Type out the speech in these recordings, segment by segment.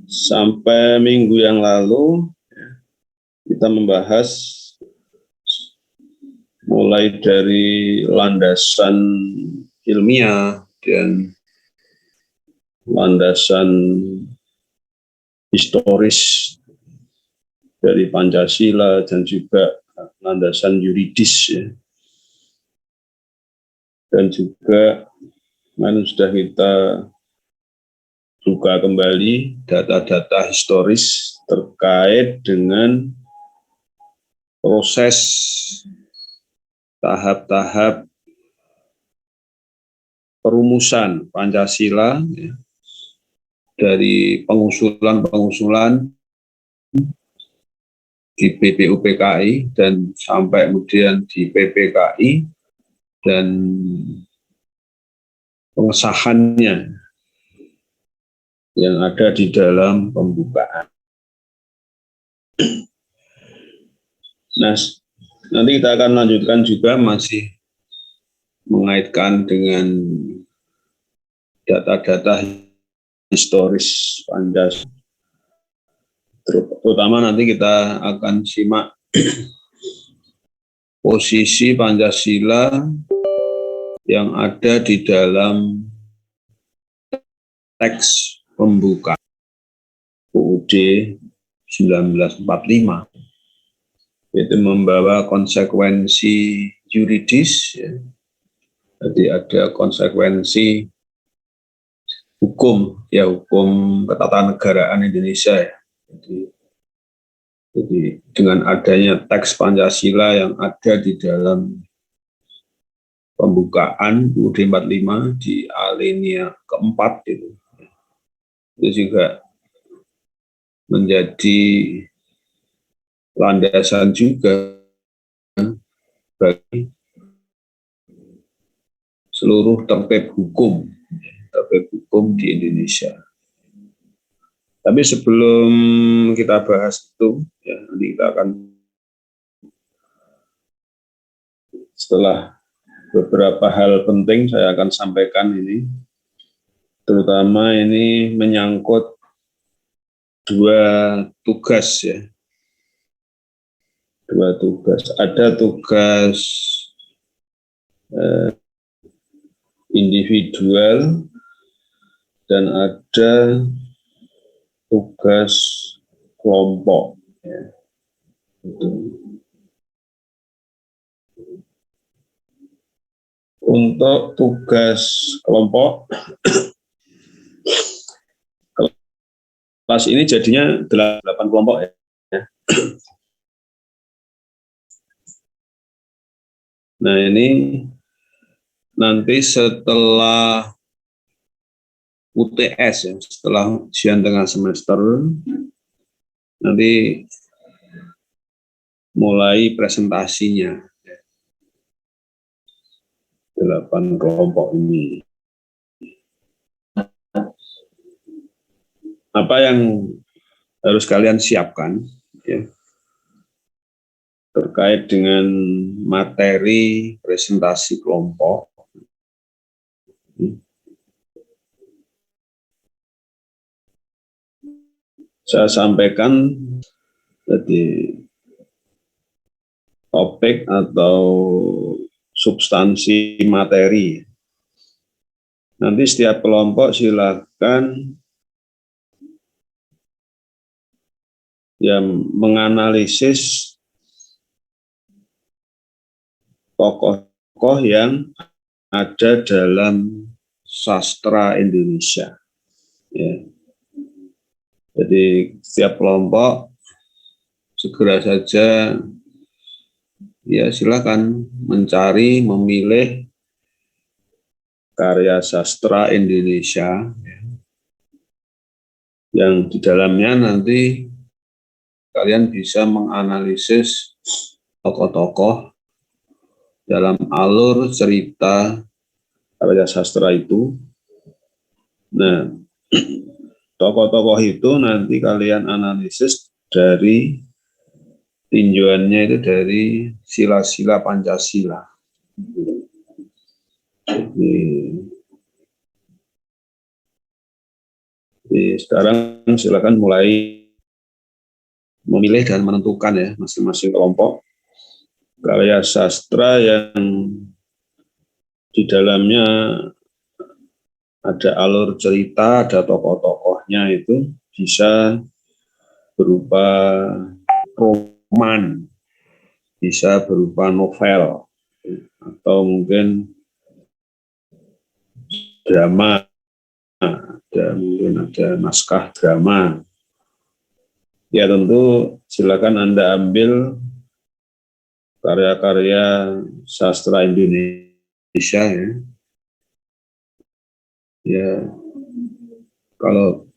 Sampai minggu yang lalu kita membahas mulai dari landasan ilmiah dan landasan historis dari Pancasila dan juga landasan yuridis ya. Dan juga sudah kita buka kembali data-data historis terkait dengan proses tahap-tahap perumusan Pancasila ya, dari pengusulan di BPUPKI dan sampai kemudian di PPKI dan pengesahannya yang ada di dalam pembukaan. Nah, nanti kita akan lanjutkan juga masih mengaitkan dengan data-data historis Pancasila. Terutama nanti kita akan simak posisi Pancasila yang ada di dalam teks pembuka UUD 1945, yaitu membawa konsekuensi yuridis ya. Jadi ada konsekuensi hukum ya, hukum ketatanegaraan Indonesia ya. Jadi dengan adanya teks Pancasila yang ada di dalam pembukaan UUD 45 di alinea keempat itu juga menjadi landasan juga bagi seluruh tertib hukum di Indonesia. Tapi sebelum kita bahas itu, ya, nanti kita akan setelah beberapa hal penting saya akan sampaikan ini, terutama ini menyangkut dua tugas ya. Dua tugas. Ada tugas individual dan ada tugas kelompok. Ya. Untuk tugas kelompok, kelas ini jadinya 8 kelompok ya. Nah ini nanti setelah UTS ya, setelah ujian tengah semester, nanti mulai presentasinya 8 kelompok ini. Apa yang harus kalian siapkan ya, terkait dengan materi presentasi kelompok. Saya sampaikan jadi topik atau substansi materi. Nanti setiap kelompok silakan yang menganalisis tokoh-tokoh yang ada dalam sastra Indonesia. Ya. Jadi setiap kelompok segera saja ya silakan mencari, memilih karya sastra Indonesia yang di dalamnya nanti kalian bisa menganalisis tokoh-tokoh dalam alur cerita karya sastra itu. Nah, tokoh-tokoh itu nanti kalian analisis dari tinjauannya itu dari sila-sila Pancasila. Jadi, Jadi sekarang silakan mulai memilih dan menentukan ya masing-masing kelompok karya sastra yang di dalamnya ada alur cerita, ada tokoh-tokohnya itu bisa berupa roman, bisa berupa novel, atau mungkin drama, mungkin ada naskah drama. Ya tentu silakan Anda ambil karya-karya sastra Indonesia ya. Ya kalau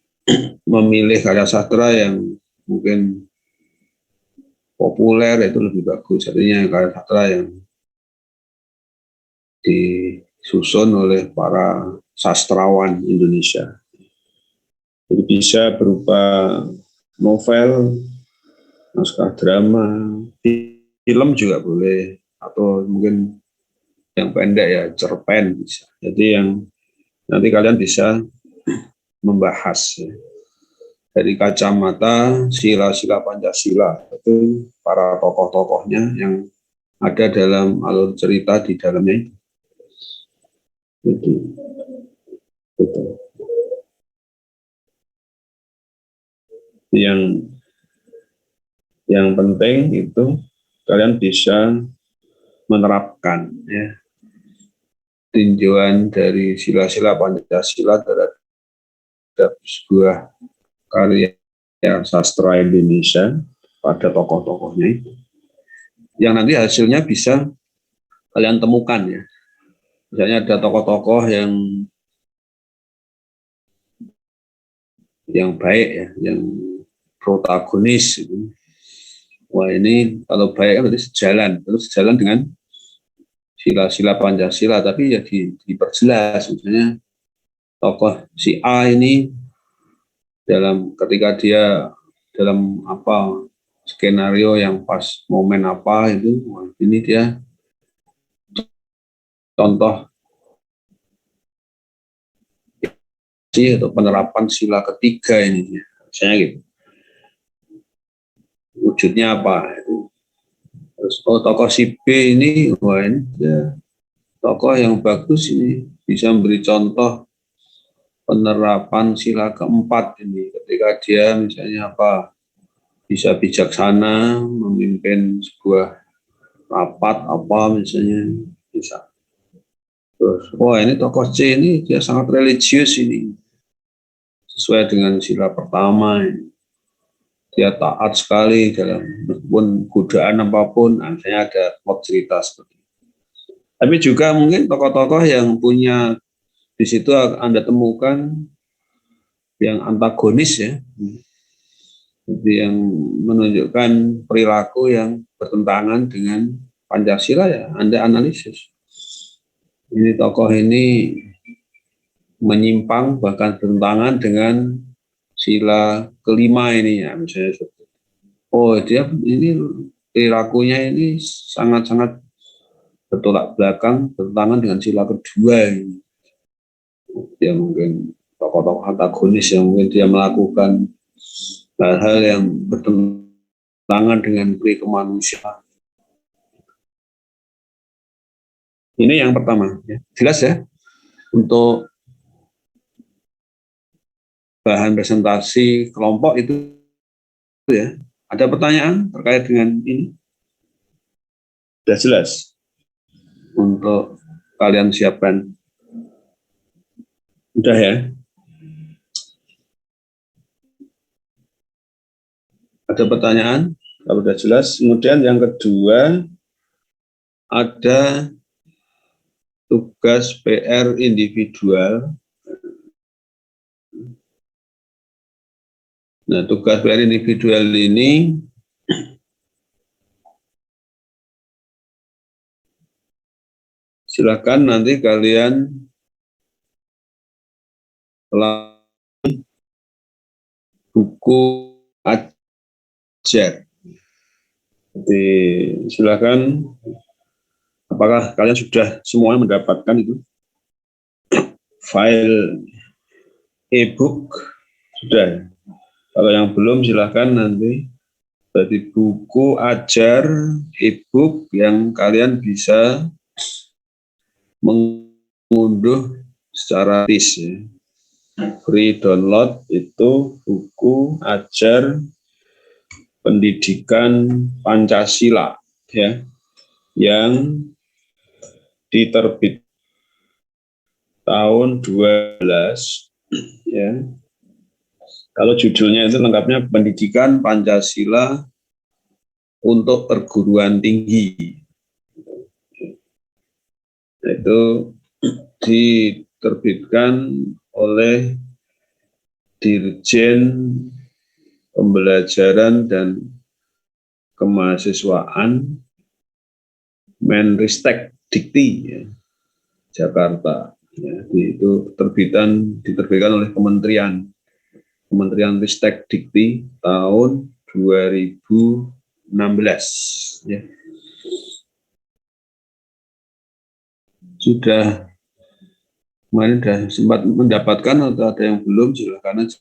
memilih karya sastra yang mungkin populer itu lebih bagus. Artinya karya sastra yang disusun oleh para sastrawan Indonesia. Jadi bisa berupa novel, naskah drama, film juga boleh, atau mungkin yang pendek ya cerpen bisa. Jadi yang nanti kalian bisa membahas ya, dari kacamata sila-sila Pancasila itu para tokoh-tokohnya yang ada dalam alur cerita di dalamnya itu. Itu. Yang penting itu kalian bisa menerapkan ya tinjauan dari sila-sila Pancasila terhadap sebuah karya sastra Indonesia pada tokoh-tokohnya itu. Yang nanti hasilnya bisa kalian temukan ya. Misalnya ada tokoh-tokoh yang baik ya, yang protagonis gitu. Wah ini kalau baik kan berarti sejalan dengan sila-sila Pancasila, tapi ya diperjelas misalnya tokoh si A ini ketika dia dalam apa skenario yang pas momen apa itu, ini dia contoh atau penerapan sila ketiga ini, misalnya gitu. Wujudnya apa? Terus tokoh si B ini, wah ini dia tokoh yang bagus ini bisa memberi contoh penerapan sila keempat ini ketika dia misalnya apa bisa bijaksana memimpin sebuah rapat apa misalnya bisa. Terus, wah ini tokoh C ini dia sangat religius ini sesuai dengan sila pertama ini. Dia taat sekali dalam meskipun godaan apapun, misalnya ada plot cerita seperti itu. Tapi juga mungkin tokoh-tokoh yang punya di situ Anda temukan yang antagonis ya, jadi yang menunjukkan perilaku yang bertentangan dengan Pancasila ya, Anda analisis. Ini tokoh ini menyimpang bahkan bertentangan dengan sila kelima ini ya, misalnya. Oh dia ini perilakunya ini sangat-sangat bertolak belakang bertentangan dengan sila kedua ini. Dia mungkin tokoh-tokoh antagonis yang mungkin dia melakukan hal-hal yang bertentangan dengan pri kemanusiaan. Ini yang pertama, ya. Jelas ya untuk bahan presentasi kelompok itu ya. Ada pertanyaan terkait dengan ini? Sudah jelas untuk kalian siapkan. Sudah ya. Ada pertanyaan? Kalau sudah jelas. Kemudian yang kedua ada tugas PR individual. Nah, tugas PR individual ini silakan nanti kalian buku ajar. Jadi silakan, apakah kalian sudah semuanya mendapatkan itu file e-book Sudah. Kalau yang belum silahkan nanti. Berarti buku ajar e-book yang kalian bisa mengunduh secara gratis ya. Free download itu buku ajar pendidikan Pancasila ya, yang diterbit tahun 12 ya. Kalau judulnya itu lengkapnya Pendidikan Pancasila untuk Perguruan Tinggi. Itu diterbitkan oleh Dirjen Pembelajaran dan Kemahasiswaan Menristek Dikti ya, Jakarta. Ya, itu diterbitkan oleh Kementerian Ristek Dikti tahun 2016 ya. Sudah kemarin sudah sempat mendapatkan atau ada yang belum, silakan aja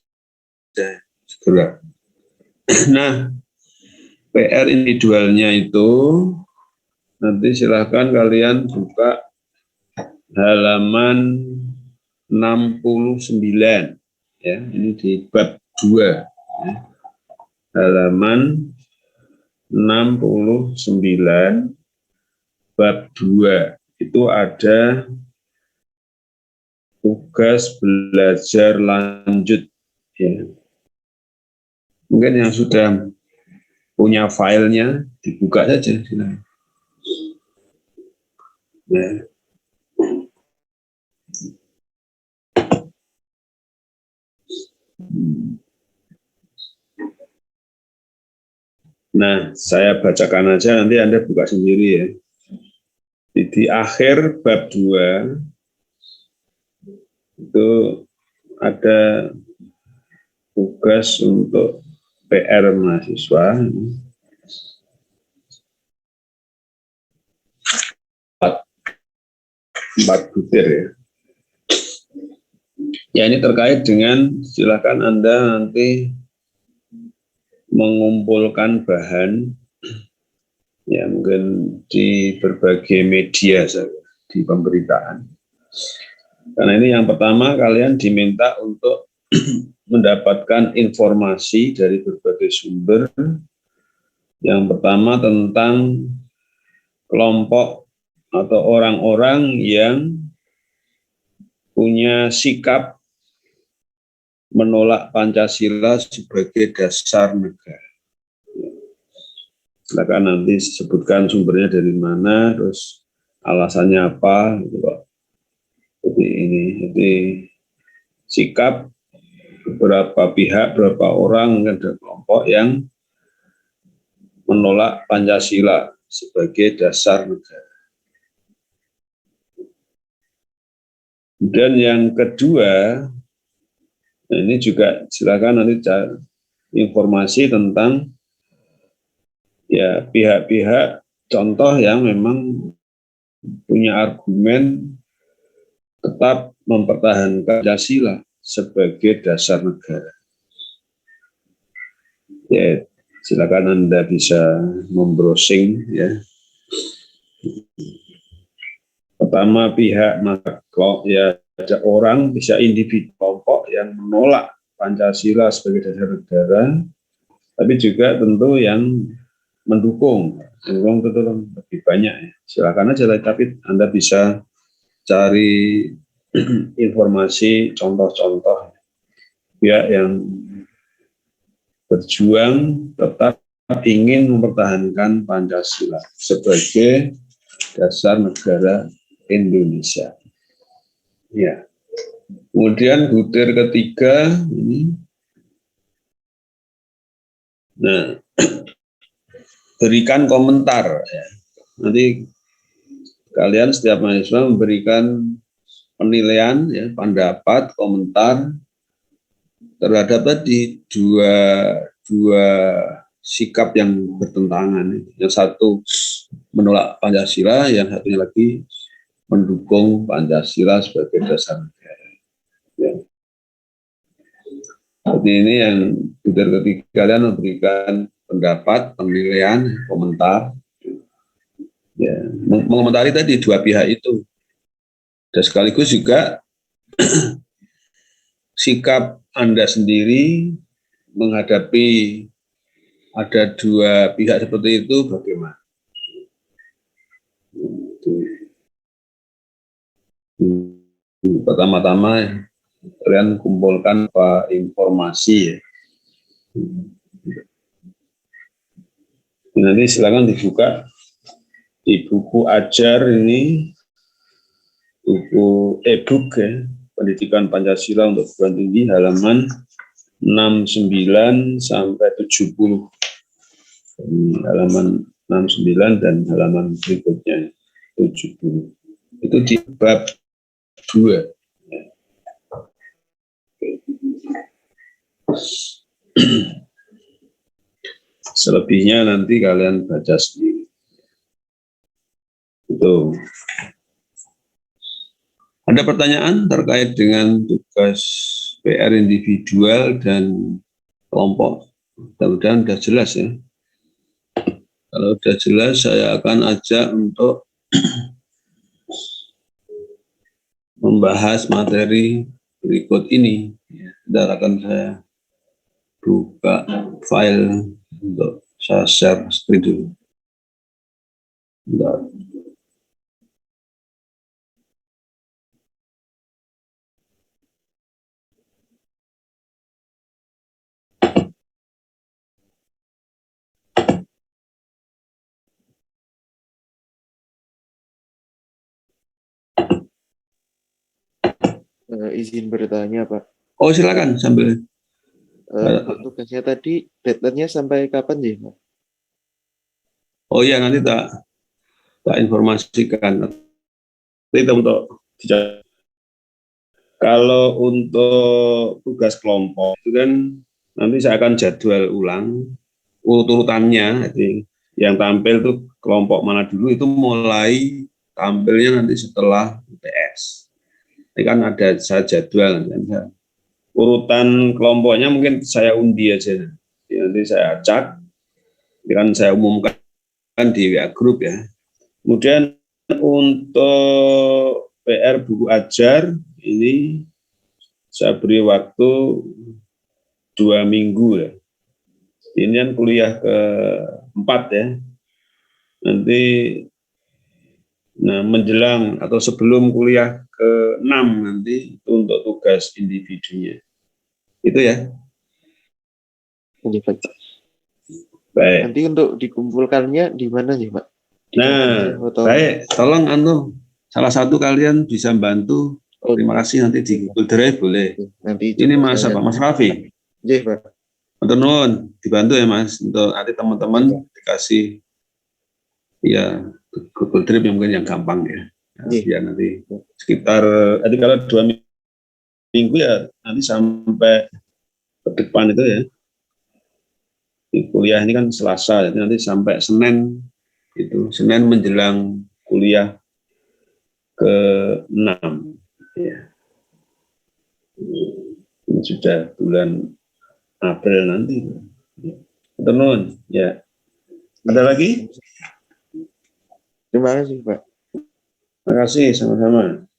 segera. Nah, PR individualnya itu nanti silakan kalian buka halaman 69 ya, ini di bab 2 ya. Halaman 69 bab 2 itu ada tugas belajar lanjut ya. Mungkin yang sudah punya filenya dibuka saja silakan. Ya. Nah, saya bacakan aja, nanti Anda buka sendiri ya. Di akhir bab 2 itu ada tugas untuk PR mahasiswa. 4 butir ya. Ya, ini terkait dengan, silakan Anda nanti mengumpulkan bahan ya, mungkin di berbagai media di pemberitaan. Karena ini yang pertama, kalian diminta untuk mendapatkan informasi dari berbagai sumber. Yang pertama tentang kelompok atau orang-orang yang punya sikap menolak Pancasila sebagai dasar negara. Silakan nanti sebutkan sumbernya dari mana, terus alasannya apa, gitu. Jadi sikap beberapa pihak, beberapa orang, ada kelompok yang menolak Pancasila sebagai dasar negara. Dan yang kedua, nah ini juga silakan nanti cari informasi tentang ya pihak-pihak contoh yang memang punya argumen tetap mempertahankan Pancasila sebagai dasar negara. Ya, silakan Anda bisa membrowsing ya. Pertama pihak ya, ada orang, bisa individu, kelompok yang menolak Pancasila sebagai dasar negara, tapi juga tentu yang mendukung tentu lebih banyak ya. Silakan aja, tapi Anda bisa cari informasi contoh-contoh ya yang berjuang tetap ingin mempertahankan Pancasila sebagai dasar negara Indonesia. Ya. Kemudian butir ketiga ini. Nah, berikan komentar ya. Nanti kalian setiap mahasiswa memberikan penilaian ya, pendapat, komentar terhadap tadi dua sikap yang bertentangan. Yang satu menolak Pancasila, yang satunya lagi mendukung Pancasila sebagai dasar negara. Ya. Jadi ini yang tutor ketiga kalian memberikan pendapat, penilaian, komentar, ya, mengomentari tadi dua pihak itu, dan sekaligus juga sikap Anda sendiri menghadapi ada dua pihak seperti itu bagaimana? Pertama-tama kalian kumpulkan apa informasi ya. Nanti silakan dibuka di buku ajar ini, buku e-book ya, Pendidikan Pancasila untuk Perguruan Tinggi, halaman 69 sampai 70. Ini halaman 69 dan halaman berikutnya 70. Itu di bab 2. Selebihnya nanti kalian baca sendiri. Itu. Ada pertanyaan terkait dengan tugas PR individual dan kelompok? Mudah-mudahan sudah jelas ya. Kalau sudah jelas, saya akan ajak untuk membahas materi berikut ini. Sebentar akan saya buka file untuk saya share screen dulu. Sebentar. Izin bertanya, Pak. Oh, silakan sambil. Untuk tugasnya tadi, deadline-nya sampai kapan sih, Pak? Oh iya, nanti tak informasikan. Itu untuk kalau untuk tugas kelompok itu kan nanti saya akan jadwal ulang urut-urutannya. Jadi yang tampil tuh kelompok mana dulu, itu mulai tampilnya nanti setelah UTS. Ini kan ada saya jadwal, urutan kelompoknya mungkin saya undi aja. Nanti saya acak, kan saya umumkan di WA Group ya. Kemudian untuk PR buku ajar ini saya beri waktu 2 minggu ya. Ini kan kuliah ke-4 ya. Nanti menjelang atau sebelum kuliah ke-6 nanti itu untuk tugas individunya. Itu ya. Ini, Pak. Baik. Nanti untuk dikumpulkannya di mana sih, Pak? Baik. Tolong salah satu kalian bisa bantu. Terima kasih, nanti di Google Drive boleh. Nanti ini Mas Raffi. Iya, Pak. Untuk nuhun, dibantu ya Mas, untuk nanti teman-teman dikasih ya Google Drive yang mungkin yang gampang ya. Biar nanti sekitar kalau 2 minggu ya, nanti sampai ke depan itu ya. Di kuliah ini kan Selasa, jadi nanti sampai Senin itu, Senin menjelang kuliah ke-6 ya. Ini sudah bulan April nanti. Tenun ya. Ada lagi? Terima kasih, Pak. Terima kasih, sama-sama.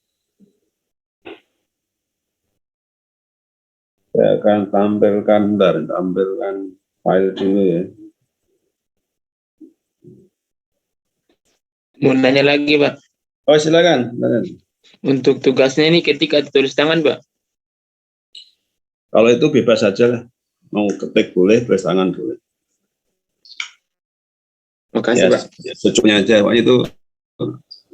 Saya akan tampilkan file dulu ya. Mau nanya lagi, Pak. Oh, silakan. Untuk tugasnya ini ketika ditulis tangan, Pak? Kalau itu bebas saja lah. Mau ketik boleh, tulis tangan boleh. Makasih, Ya, Pak. secukupnya aja. Pokoknya itu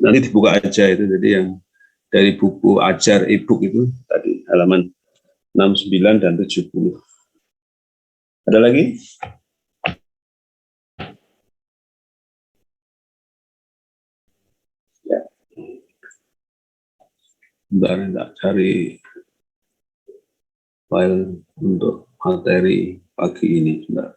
nanti dibuka aja itu. Jadi yang dari buku ajar e-book itu tadi halaman 69 dan 70. Ada lagi? Ya. Bentar, cari file untuk materi pagi ini. Bentar.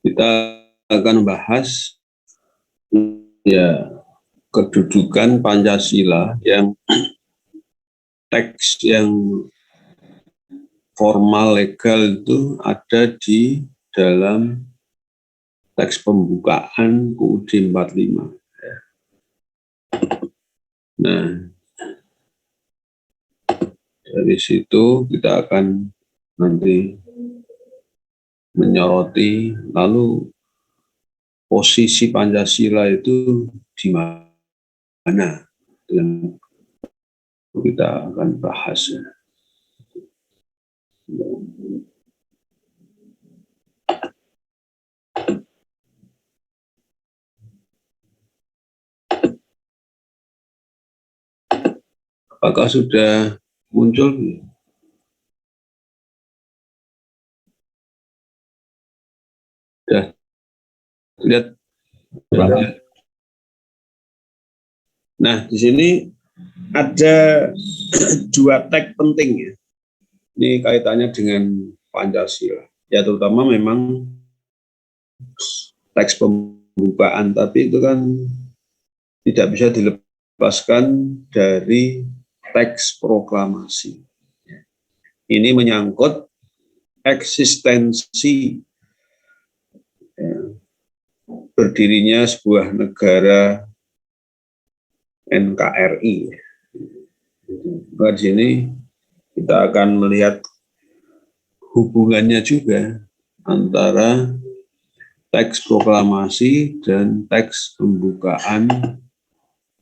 Kita akan bahas ya kedudukan Pancasila yang teks yang formal legal itu ada di dalam teks pembukaan UUD 45. Nah, dari situ kita akan nanti menyoroti lalu posisi Pancasila itu di mana yang kita akan bahas. Apakah sudah muncul? Sudah lihat? Nah, di sini ada dua teks penting ya. Ini kaitannya dengan Pancasila. Ya terutama memang teks pembukaan, tapi itu kan tidak bisa dilepaskan dari teks proklamasi. Ini menyangkut eksistensi berdirinya sebuah negara NKRI. Di sini kita akan melihat hubungannya juga antara teks proklamasi dan teks pembukaan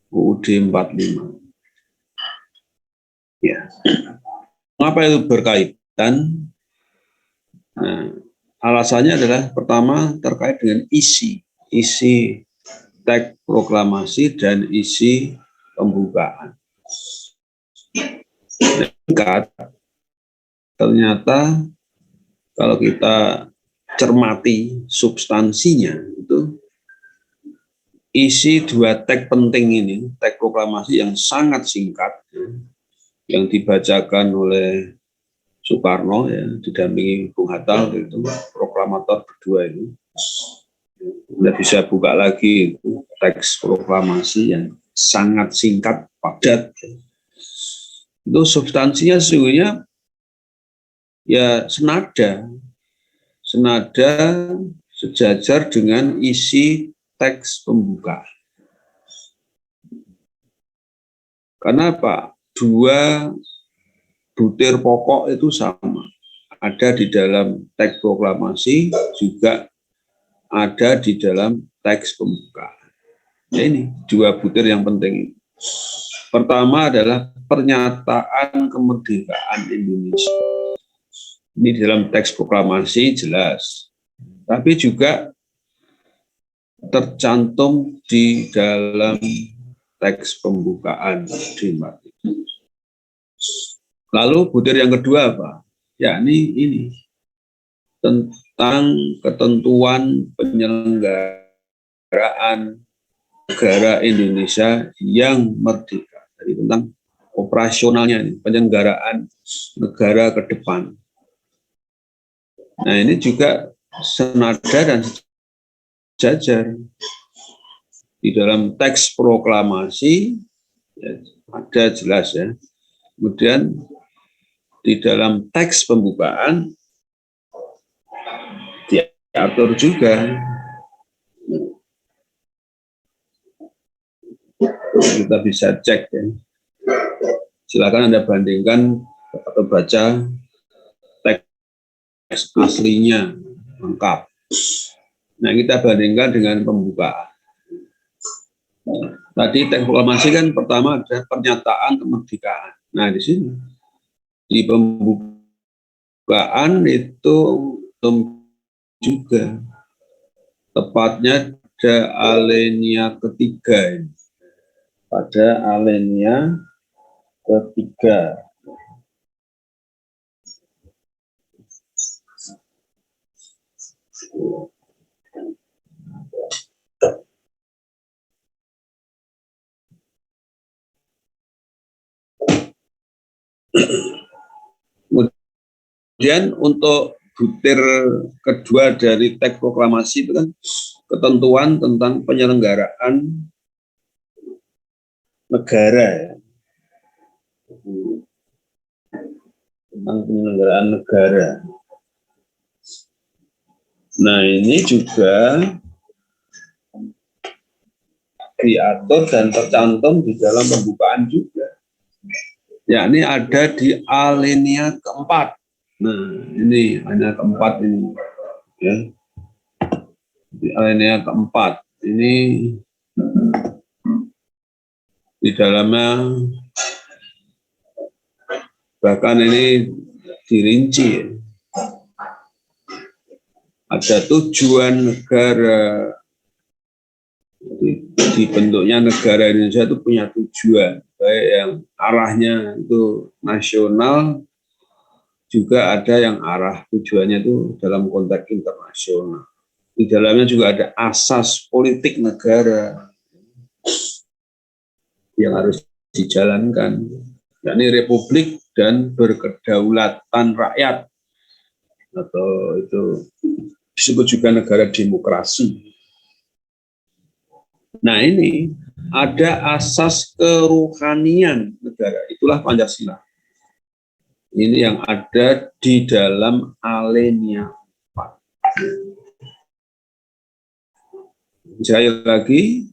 UUD 45. Ya. Mengapa itu berkaitan? Nah, alasannya adalah pertama terkait dengan isi teks proklamasi dan isi pembukaan. Ternyata kalau kita cermati substansinya itu isi dua teks penting ini, teks proklamasi yang sangat singkat yang dibacakan oleh Soekarno ya didampingi Bung Hatta itu proklamator berdua ini. Anda bisa buka lagi itu, teks proklamasi yang sangat singkat padat. Itu substansinya sesungguhnya ya senada sejajar dengan isi teks pembukaan. Karena apa? Dua butir pokok itu sama. Ada di dalam teks proklamasi, juga ada di dalam teks pembukaan. Ya ini dua butir yang penting. Pertama adalah pernyataan kemerdekaan Indonesia. Ini dalam teks proklamasi jelas. Tapi juga tercantum di dalam teks pembukaan di Lalu butir yang kedua apa? Yakni ini tentang ketentuan penyelenggaraan negara Indonesia yang merdeka. Jadi tentang operasionalnya ini, penyelenggaraan negara ke depan. Nah ini juga senada dan sejajar di dalam teks proklamasi ya, ada jelas ya. Kemudian di dalam teks pembukaan diatur juga. Kita bisa cek ya. Silakan Anda bandingkan atau baca teks aslinya lengkap. Nah, kita bandingkan dengan pembukaan. Tadi teks proklamasi kan pertama ada pernyataan kemerdekaan. Nah, di sini di pembukaan itu juga tepatnya ada alinea ketiga ini. Pada alinea ketiga. Kemudian untuk butir kedua dari teks proklamasi itu kan ketentuan tentang penyelenggaraan negara, ya. Tentang penyelenggaraan negara. Nah, ini juga diatur dan tercantum di dalam pembukaan juga. Yakni ada di alinea keempat. Nah, ini alinea keempat ini, ya. Di alinea keempat ini di dalamnya bahkan ini dirinci, ya. Ada tujuan negara, di bentuknya negara Indonesia itu punya tujuan, baik yang arahnya itu nasional, juga ada yang arah tujuannya itu dalam konteks internasional. Di dalamnya juga ada asas politik negara yang harus dijalankan, yakni republik dan berkedaulatan rakyat, atau itu disebut juga negara demokrasi. Nah, ini ada asas keruhanian negara, itulah Pancasila. Ini yang ada di dalam alinea 4. Sekali lagi,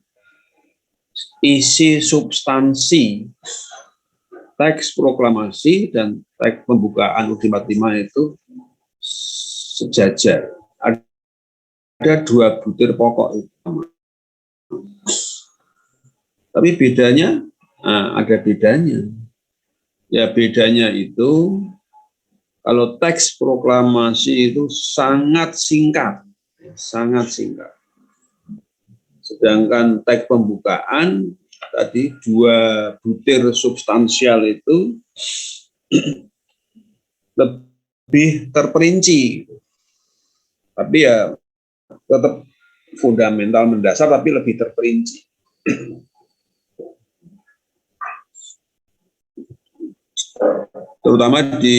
isi substansi teks proklamasi dan teks pembukaan UUD 45 itu sejajar. Ada dua butir pokok itu. Tapi bedanya, ada bedanya. Ya, bedanya itu kalau teks proklamasi itu sangat singkat, sangat singkat. Sedangkan teks pembukaan tadi dua butir substansial itu lebih terperinci. Tapi ya tetap fundamental mendasar, tapi lebih terperinci. Terutama di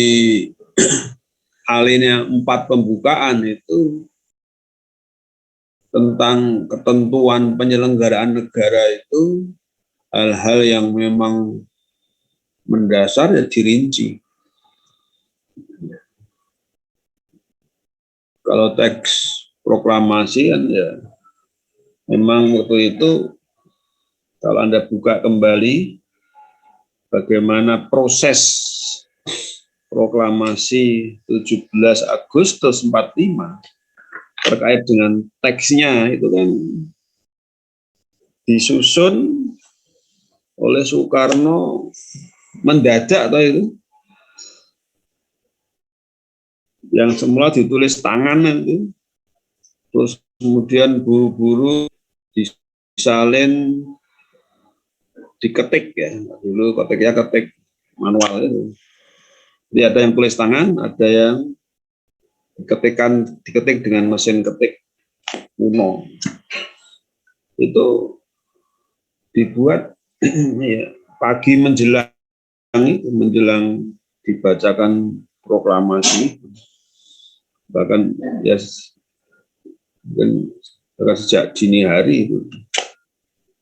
alinea 4 pembukaan itu tentang ketentuan penyelenggaraan negara itu hal-hal yang memang mendasar ya dirinci. Kalau teks proklamasi kan ya memang waktu itu kalau Anda buka kembali bagaimana proses proklamasi 17 Agustus 45 terkait dengan teksnya itu kan disusun oleh Soekarno mendadak atau itu, yang semula ditulis tangan itu, terus kemudian buru-buru disalin, diketik, ya dulu ketiknya ketik manual itu. Jadi ada yang tulis tangan, ada yang diketik dengan mesin ketik kuno. Itu dibuat ya, pagi menjelang dibacakan proklamasi, bahkan ya sejak dini hari itu,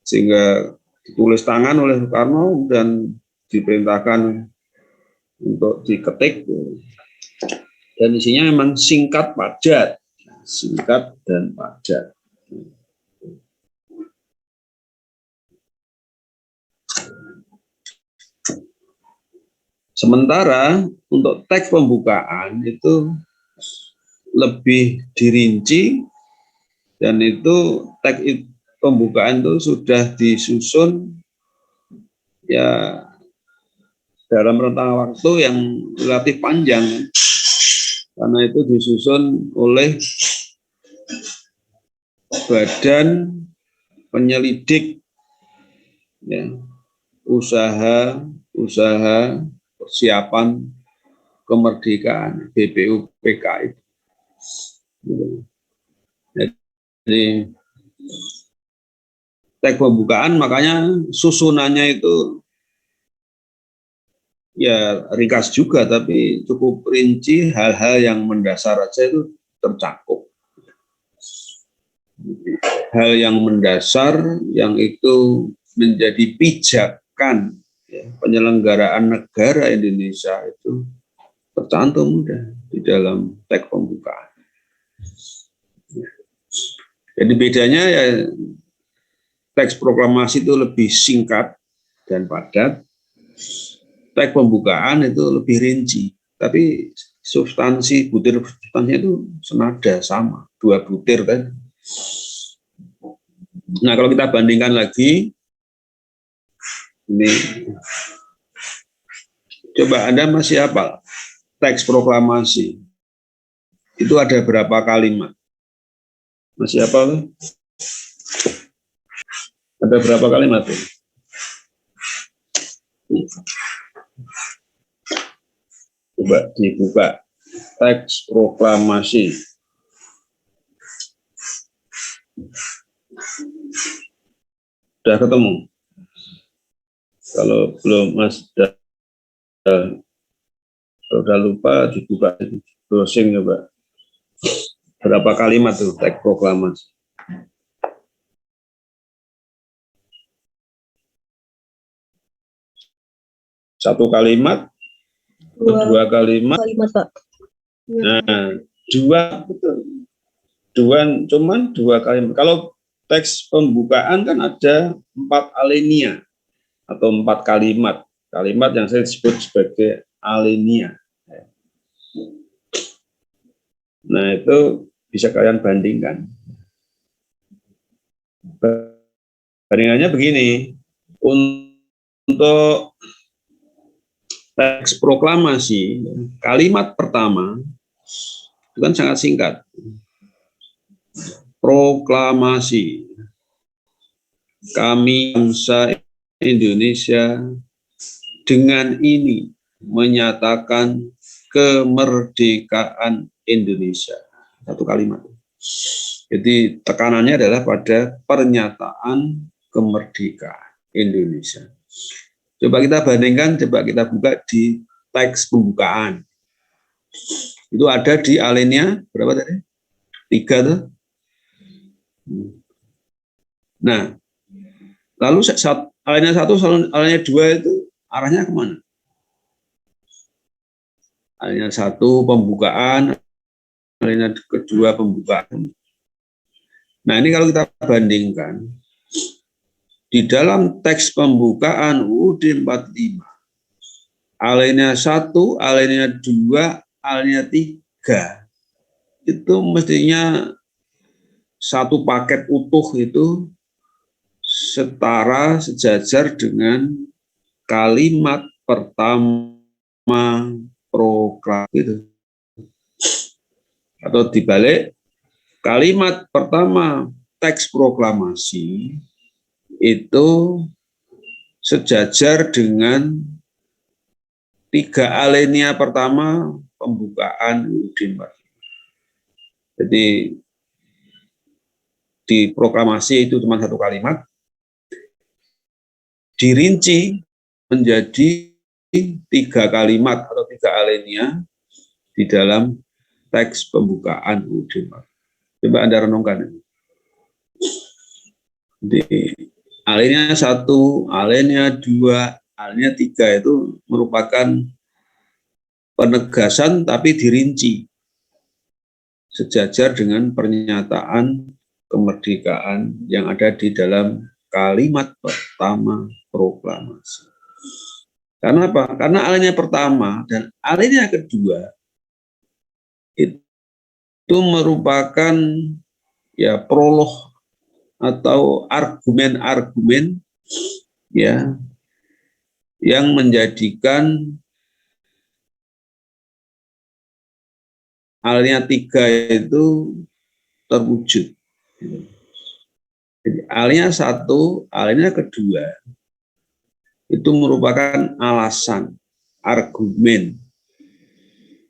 sehingga ditulis tangan oleh Soekarno dan diperintahkan untuk diketik, dan isinya memang singkat padat, singkat dan padat. Sementara untuk teks pembukaan itu lebih dirinci, dan itu teks pembukaan itu sudah disusun ya dalam rentang waktu yang relatif panjang, karena itu disusun oleh badan penyelidik, ya, usaha persiapan kemerdekaan, BPUPK. Jadi teks pembukaan makanya susunannya itu ya ringkas juga, tapi cukup rinci, hal-hal yang mendasar aja itu tercakup. Hal yang mendasar yang itu menjadi pijakan ya, penyelenggaraan negara Indonesia itu tercantum di dalam teks pembukaan. Jadi bedanya ya teks proklamasi itu lebih singkat dan padat, teks pembukaan itu lebih rinci, tapi substansi, butir substansinya itu senada sama, 2 butir kan. Nah kalau kita bandingkan lagi, ini coba Anda masih hafal teks proklamasi itu ada berapa kalimat? Masih hafal? Ada berapa kalimat? Coba dibuka teks proklamasi. Sudah ketemu? Kalau belum udah lupa dibuka browsing coba. Berapa kalimat tuh teks proklamasi? Satu kalimat, dua kalimat, Pak. nah dua betul, cuman 2 kalimat. Kalau teks pembukaan kan ada 4 alinea atau 4 kalimat, kalimat yang saya sebut sebagai alinea. Nah itu bisa kalian bandingkan. Bandingannya begini, untuk teks proklamasi, kalimat pertama itu kan sangat singkat. Proklamasi. Kami bangsa Indonesia dengan ini menyatakan kemerdekaan Indonesia. Satu kalimat. Jadi tekanannya adalah pada pernyataan kemerdekaan Indonesia. Coba kita bandingkan, coba kita buka di teks pembukaan. Itu ada di alinea berapa tadi? 3 tuh. Nah, lalu alinea 1, alinea 2 itu arahnya kemana? Alinea 1 pembukaan, alinea kedua pembukaan. Nah, ini kalau kita bandingkan, di dalam teks pembukaan UUD 45, alinea 1, alinea 2, alinea 3, itu mestinya satu paket utuh itu setara, sejajar dengan kalimat pertama proklamasi itu. Atau dibalik, kalimat pertama teks proklamasi itu sejajar dengan 3 alinea pertama pembukaan UUD 45. Jadi di proklamasi itu cuma 1 kalimat, dirinci menjadi 3 kalimat atau 3 alinea di dalam teks pembukaan UUD 45. Coba Anda renungkan. Di alinea 1, alinea 2, alinea 3 itu merupakan penegasan tapi dirinci sejajar dengan pernyataan kemerdekaan yang ada di dalam kalimat pertama proklamasi. Karena apa? Karena alinea pertama dan alinea kedua itu merupakan ya prolog atau argumen-argumen ya yang menjadikan alinea 3 itu terwujud. Jadi alinea 1, alinea kedua itu merupakan alasan, argumen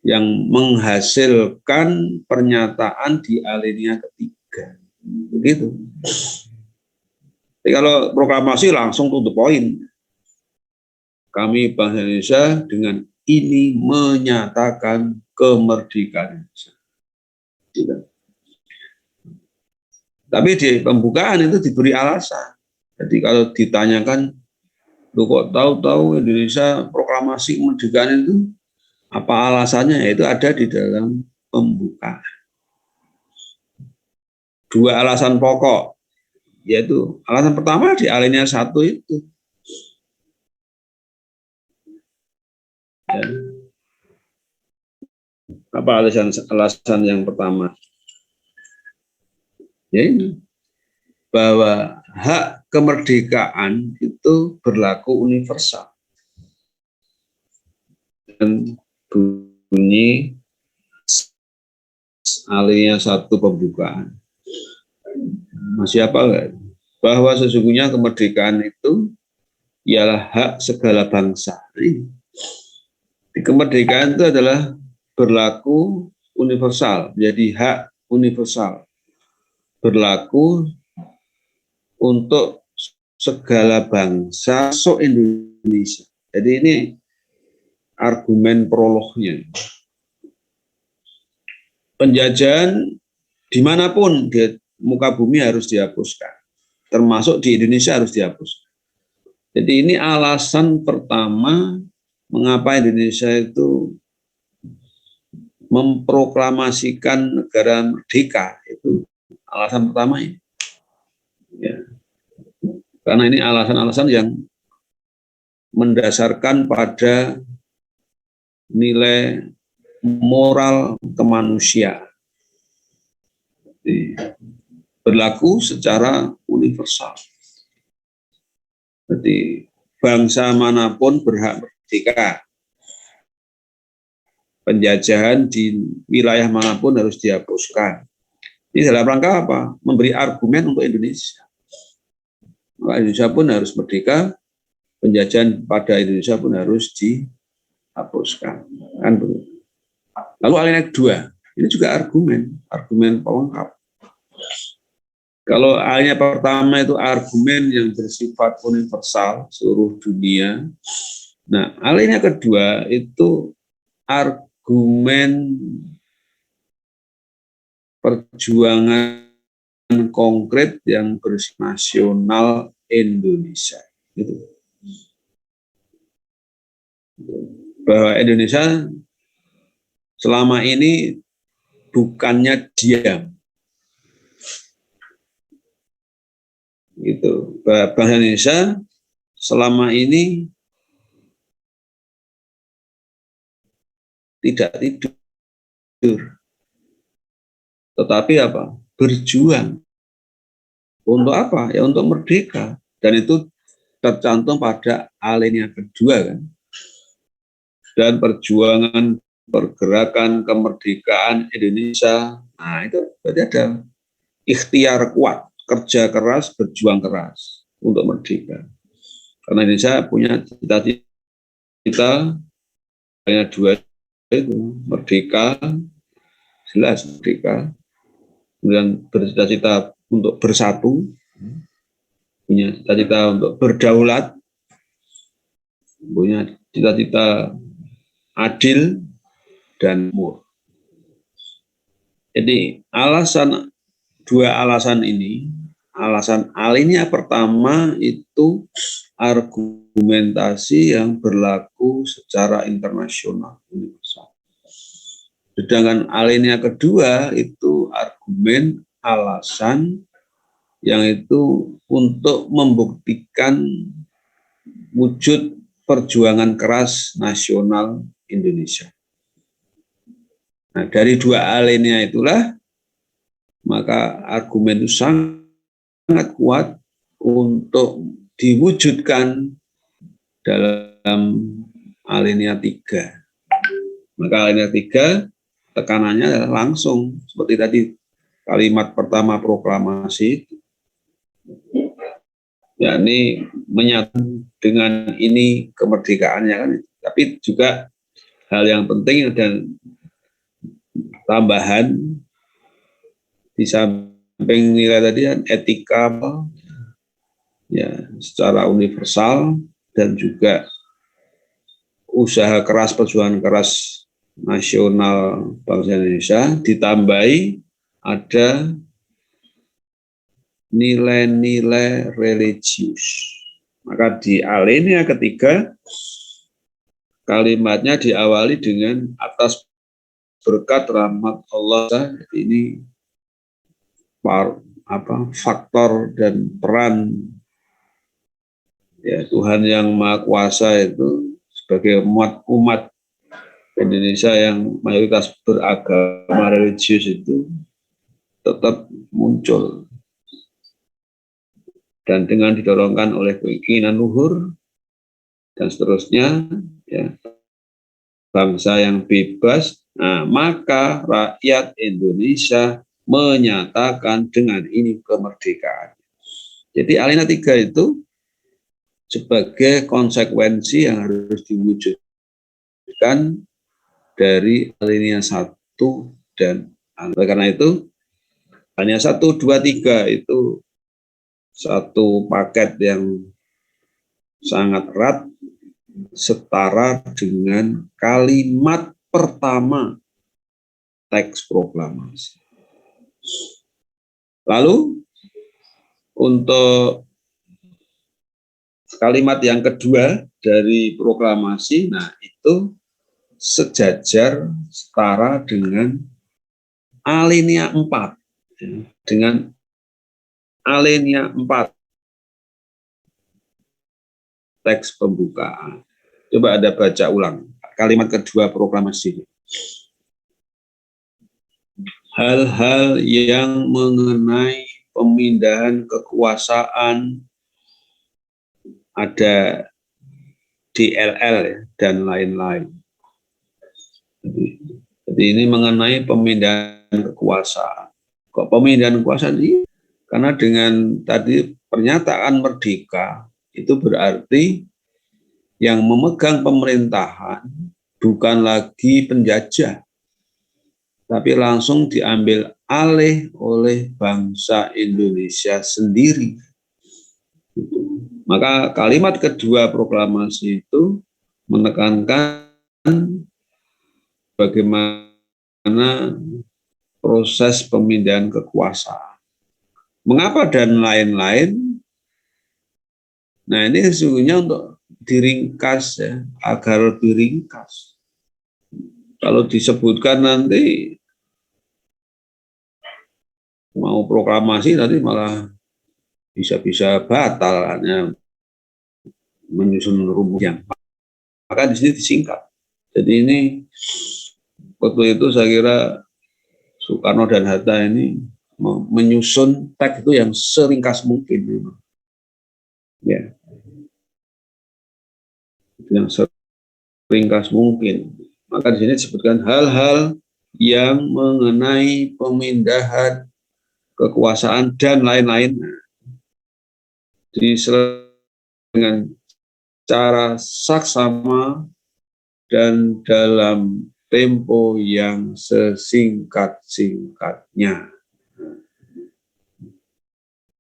yang menghasilkan pernyataan di alinea ketiga. Begitu. Jadi kalau proklamasi langsung to the point. kami bangsa Indonesia dengan ini menyatakan kemerdekaan Indonesia. Gitu. Tapi di pembukaan itu diberi alasan. Jadi kalau ditanyakan, lu kok tahu-tahu Indonesia proklamasi kemerdekaan itu, apa alasannya? Itu ada di dalam pembukaan. 2 alasan pokok, yaitu alasan pertama di alinea 1 itu. Ya. Apa alasan yang pertama? Ya ini, bahwa hak kemerdekaan itu berlaku universal. Dan bunyi alinea 1 pembukaan. Masih apa enggak? Bahwa sesungguhnya kemerdekaan itu ialah hak segala bangsa. Di kemerdekaan itu adalah berlaku universal, jadi hak universal. Berlaku untuk segala bangsa se-Indonesia. Jadi ini argumen prolognya. Penjajahan dimanapun di muka bumi harus dihapuskan, termasuk di Indonesia harus dihapuskan. Jadi ini alasan pertama mengapa Indonesia itu memproklamasikan negara merdeka, itu alasan pertama ini. Ya. Karena ini alasan-alasan yang mendasarkan pada nilai moral kemanusiaan. Berlaku secara universal. Jadi bangsa manapun berhak merdeka. Penjajahan di wilayah manapun harus dihapuskan. Ini dalam rangka apa? Memberi argumen untuk Indonesia. Maka Indonesia pun harus merdeka, penjajahan pada Indonesia pun harus dihapuskan. Kan begitu. Lalu alinea 2, ini juga argumen pelengkap. Kalau alinea pertama itu argumen yang bersifat universal seluruh dunia. Nah, alinea kedua itu argumen perjuangan konkret yang bersifat nasional Indonesia. Gitu. Bahwa Indonesia selama ini bukannya diam. Gitu. Bangsa Indonesia selama ini tidak tidur, tetapi apa? Berjuang. Untuk apa? Ya untuk merdeka. Dan itu tercantum pada alinea kedua kan. Dan perjuangan pergerakan kemerdekaan Indonesia. Nah itu berarti ada ikhtiar kuat, kerja keras, berjuang keras untuk merdeka. Karena Indonesia punya cita-cita hanya 2 itu, merdeka, jelas merdeka, kemudian bercita-cita untuk bersatu, punya cita-cita untuk berdaulat, punya cita-cita adil dan makmur. Jadi 2 alasan ini, alasan alinea pertama itu argumentasi yang berlaku secara internasional universal. Sedangkan alinea kedua itu argumen alasan yang itu untuk membuktikan wujud perjuangan keras nasional Indonesia. Nah, dari 2 alinea itulah maka argumen itu sangat kuat untuk diwujudkan dalam alinea 3. Maka alinea 3 tekanannya langsung seperti tadi kalimat pertama proklamasi, yakni menyatu dengan ini kemerdekaannya kan. Tapi juga hal yang penting dan tambahan di samping nilai tadi kan etika ya secara universal dan juga usaha keras, perjuangan keras nasional bangsa Indonesia, ditambahi ada nilai-nilai religius. Maka di alinea ketiga, kalimatnya diawali dengan atas berkat rahmat Allah. Ini faktor dan peran ya Tuhan yang Maha Kuasa itu sebagai umat Indonesia yang mayoritas beragama religius itu tetap muncul, dan dengan didorongkan oleh keinginan luhur dan seterusnya ya, bangsa yang bebas, nah, maka rakyat Indonesia menyatakan dengan ini kemerdekaan. Jadi alinea 3 itu sebagai konsekuensi yang harus diwujudkan dari alinea 1 dan oleh karena itu alinea 1, 2, 3 itu satu paket yang sangat erat, setara dengan kalimat pertama teks proklamasi. Lalu untuk kalimat yang kedua dari proklamasi, nah itu sejajar setara dengan alinea 4, dengan alinea 4 teks pembukaan. Coba Anda baca ulang kalimat kedua proklamasi. Hal-hal yang mengenai pemindahan kekuasaan, ada DLL ya, dan lain-lain. Jadi ini mengenai pemindahan kekuasaan. Kok pemindahan kekuasaan ini? Karena dengan tadi pernyataan merdeka itu berarti yang memegang pemerintahan bukan lagi penjajah, tapi langsung diambil alih oleh bangsa Indonesia sendiri. Maka kalimat kedua proklamasi itu menekankan bagaimana proses pemindahan kekuasaan. Mengapa dan lain-lain? Nah, ini sesungguhnya untuk diringkas ya, agar lebih ringkas. Kalau disebutkan nanti mau proklamasi nanti malah bisa-bisa batal hanya menyusun rumus yang. Maka di sini disingkat. Jadi ini waktu itu saya kira Soekarno dan Hatta ini menyusun teks itu yang seringkas mungkin. Ya. Yang seringkas mungkin. Maka di sini disebutkan hal-hal yang mengenai pemindahan kekuasaan dan lain-lain dengan cara saksama dan dalam tempo yang sesingkat-singkatnya.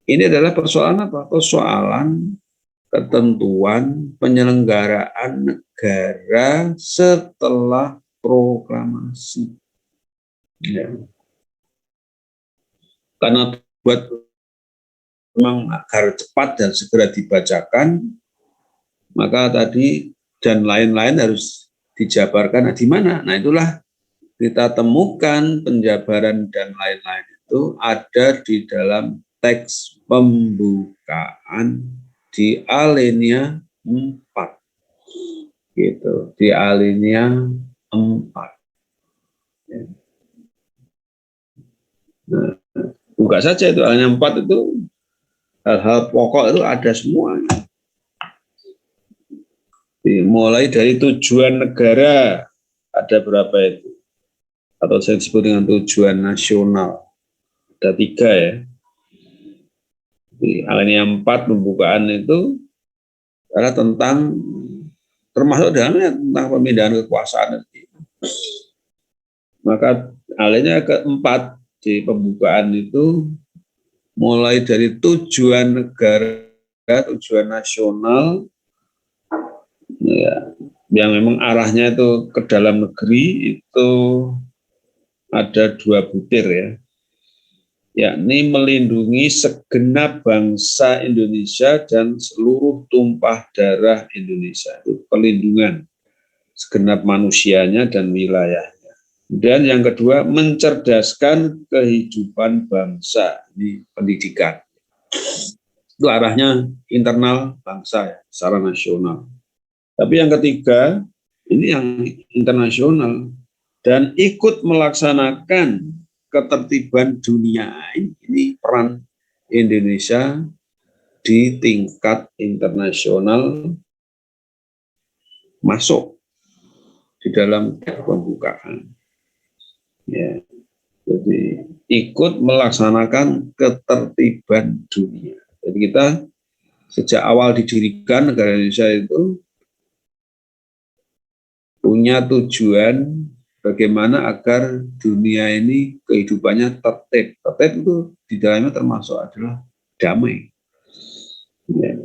Ini adalah persoalan apa? Persoalan ketentuan penyelenggaraan negara setelah proklamasi. Ya. Karena buat memang agar cepat dan segera dibacakan, maka tadi dan lain-lain harus dijabarkan. Nah, di mana? Nah, itulah kita temukan penjabaran dan lain-lain itu ada di dalam teks pembukaan di alinea 4. Gitu, di alinea 4. Ya. Nah, buka saja itu alinea 4 itu hal-hal pokok itu ada semuanya. Mulai dari tujuan negara, ada berapa itu? Atau saya disebut dengan tujuan nasional. Ada 3 ya. Di alinea 4 pembukaan itu adalah tentang, termasuk dalamnya tentang pemindahan kekuasaan. Maka alinea keempat di pembukaan itu mulai dari tujuan negara, tujuan nasional, ya, yang memang arahnya itu ke dalam negeri itu ada 2 butir ya, yakni melindungi segenap bangsa Indonesia dan seluruh tumpah darah Indonesia. Itu perlindungan segenap manusianya dan wilayahnya. Dan yang kedua, mencerdaskan kehidupan bangsa di pendidikan. Itu arahnya internal bangsa ya, secara nasional. Tapi yang ketiga, ini yang internasional dan ikut melaksanakan ketertiban dunia. Ini peran Indonesia di tingkat internasional masuk di dalam pembukaan. Ya, jadi ikut melaksanakan ketertiban dunia. Jadi kita sejak awal didirikan negara Indonesia itu punya tujuan bagaimana agar dunia ini kehidupannya tertib. Tertib itu di dalamnya termasuk adalah damai. Ya.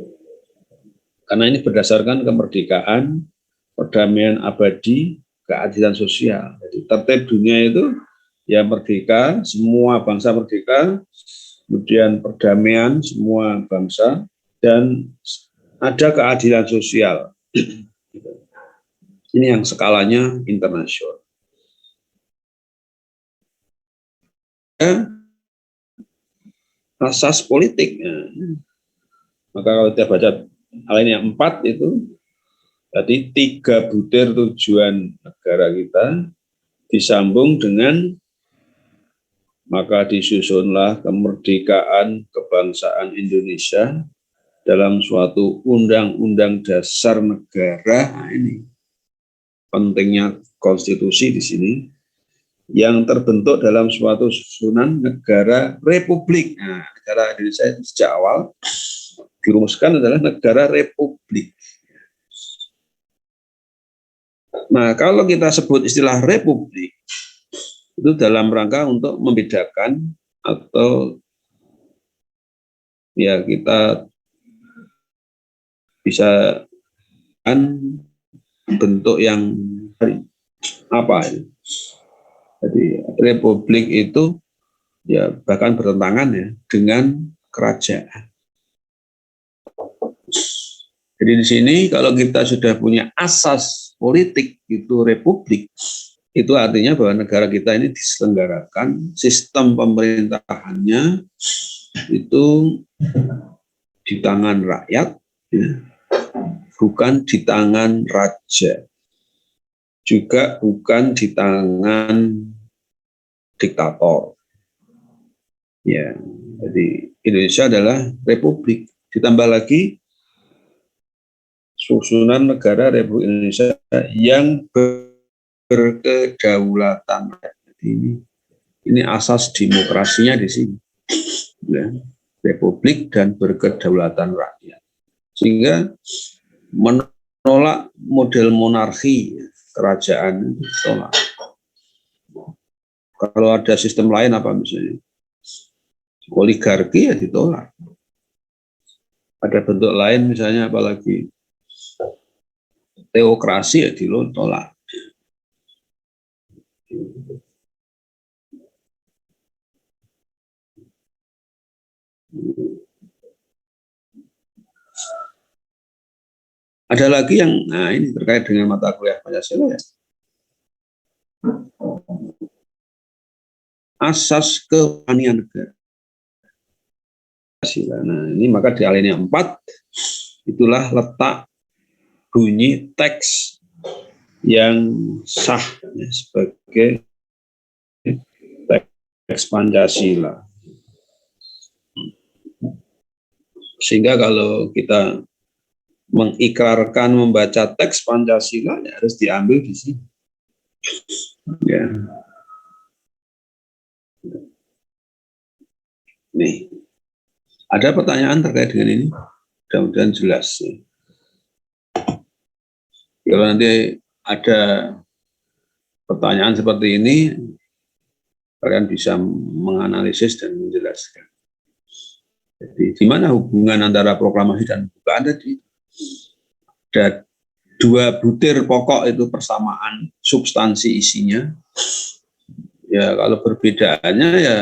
Karena ini berdasarkan kemerdekaan, perdamaian abadi, keadilan sosial. Jadi tertib dunia itu ya merdeka, semua bangsa merdeka, kemudian perdamaian semua bangsa, dan ada keadilan sosial. Ini yang skalanya internasional. Asas politik. Maka kalau kita baca alinea 4 itu, tadi 3 butir tujuan negara kita disambung dengan maka disusunlah kemerdekaan kebangsaan Indonesia dalam suatu undang-undang dasar negara. Nah, ini pentingnya konstitusi di sini yang terbentuk dalam suatu susunan negara republik. Nah, negara Indonesia itu sejak awal dirumuskan adalah negara republik. Nah, kalau kita sebut istilah republik itu dalam rangka untuk membedakan atau ya kita bisa kan bentuk yang apa ini. Jadi republik itu ya bahkan bertentangan ya dengan kerajaan. Jadi di sini kalau kita sudah punya asas politik itu republik, itu artinya bahwa negara kita ini diselenggarakan sistem pemerintahannya itu di tangan rakyat, ya, bukan di tangan raja, juga bukan di tangan diktator. Ya, jadi Indonesia adalah republik. Ditambah lagi susunan negara Republik Indonesia yang berkedaulatan. Jadi ini asas demokrasinya di sini. Ya, republik dan berkedaulatan rakyat. Sehingga menolak model monarki kerajaan itu tolak. Kalau ada sistem lain apa misalnya oligarki ya ditolak. Ada bentuk lain misalnya apalagi teokrasi ya ditolak. Ada lagi yang, nah ini terkait dengan mata kuliah Pancasila ya. Asas kepanian negara. Nah ini maka di alinea 4 itulah letak bunyi teks yang sah ya, sebagai teks Pancasila. Sehingga kalau kita mengikrarkan membaca teks Pancasila ya harus diambil di sini. Ya. Nih, ada pertanyaan terkait dengan ini? Mudah-mudahan jelas. Ya. Kalau nanti ada pertanyaan seperti ini, kalian bisa menganalisis dan menjelaskan. Jadi, di mana hubungan antara proklamasi dan pembukaan tadi? Ada dua butir pokok itu persamaan substansi isinya. Ya kalau perbedaannya ya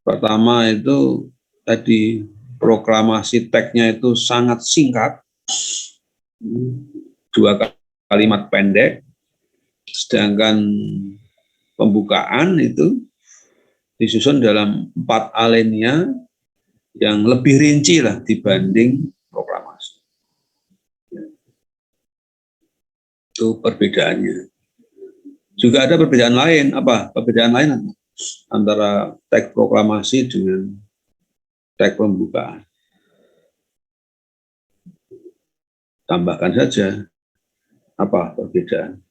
pertama itu tadi proklamasi teksnya itu sangat singkat, dua kalimat pendek, sedangkan pembukaan itu disusun dalam 4 alinea yang lebih rinci lah dibanding proklamasi. Itu perbedaannya. Juga ada perbedaan lain, apa? Perbedaan lain antara teks proklamasi dengan teks pembukaan. Tambahkan saja, apa perbedaan?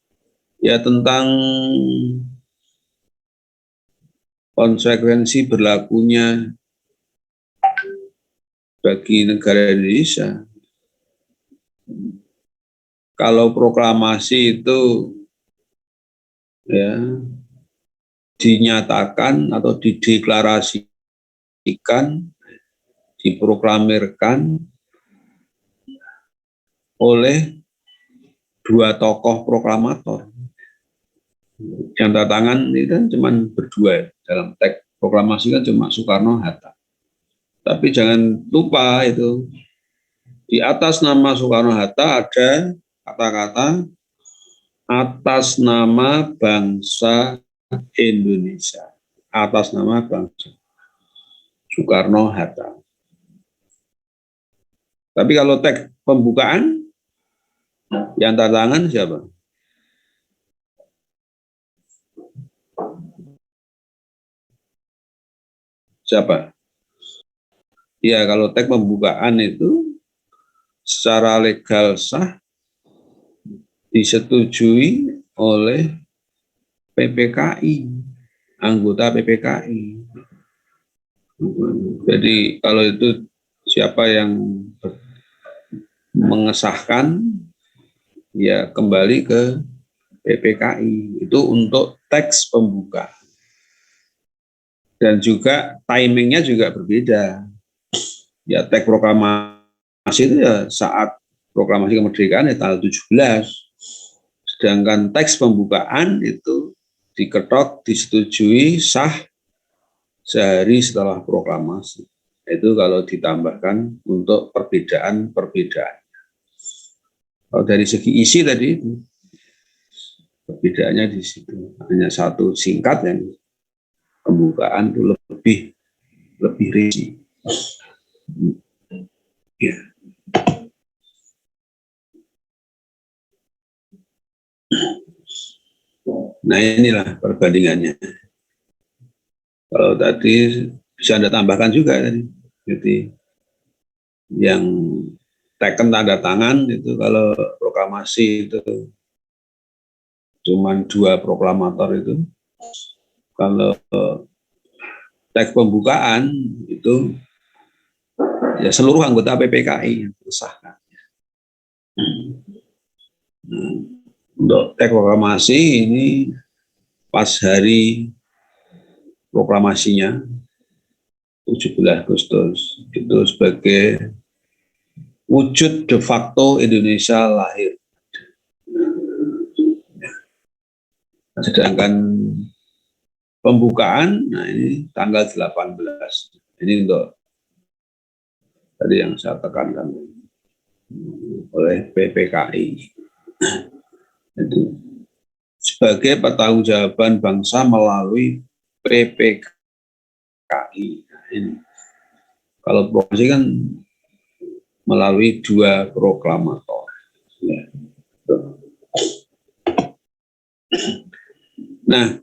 Ya tentang konsekuensi berlakunya bagi negara Indonesia. Kalau proklamasi itu ya dinyatakan atau dideklarasikan, diproklamirkan oleh 2 tokoh proklamator. Yang tanda tangan ini kan cuma berdua, dalam teks proklamasi kan cuma Soekarno-Hatta. Tapi jangan lupa itu di atas nama Soekarno-Hatta ada kata-kata atas nama bangsa Indonesia. Atas nama bangsa Soekarno-Hatta. Tapi kalau teks pembukaan yang tanda tangan siapa? Siapa? Ya kalau teks pembukaan itu secara legal sah disetujui oleh PPKI, anggota PPKI. Jadi kalau itu siapa yang mengesahkan, ya kembali ke PPKI. Itu untuk teks pembuka. Dan juga timingnya juga berbeda. Ya teks proklamasi itu ya saat proklamasi kemerdekaan ya tanggal 17. Sedangkan teks pembukaan itu diketok, disetujui, sah sehari setelah proklamasi. Itu kalau ditambahkan untuk perbedaan-perbedaan. Kalau dari segi isi tadi, perbedaannya di situ. Hanya satu singkat yang pembukaan itu lebih rinci. Ya. Nah inilah perbandingannya. Kalau tadi bisa Anda tambahkan juga tadi. Jadi yang teken tanda tangan itu kalau proklamasi itu cuma 2 proklamator itu. Kalau teks pembukaan itu ya seluruh anggota PPKI yang disahkan. Untuk teks proklamasi ini pas hari proklamasinya 17 Agustus itu sebagai wujud de facto Indonesia lahir. Sedangkan pembukaan, nah ini tanggal 18. Ini untuk tadi yang saya tekankan oleh PPKI. Itu sebagai pertanggungjawaban bangsa melalui PPKI. Nah, ini. Kalau proklamasi kan melalui 2 proklamator. Ya. Nah,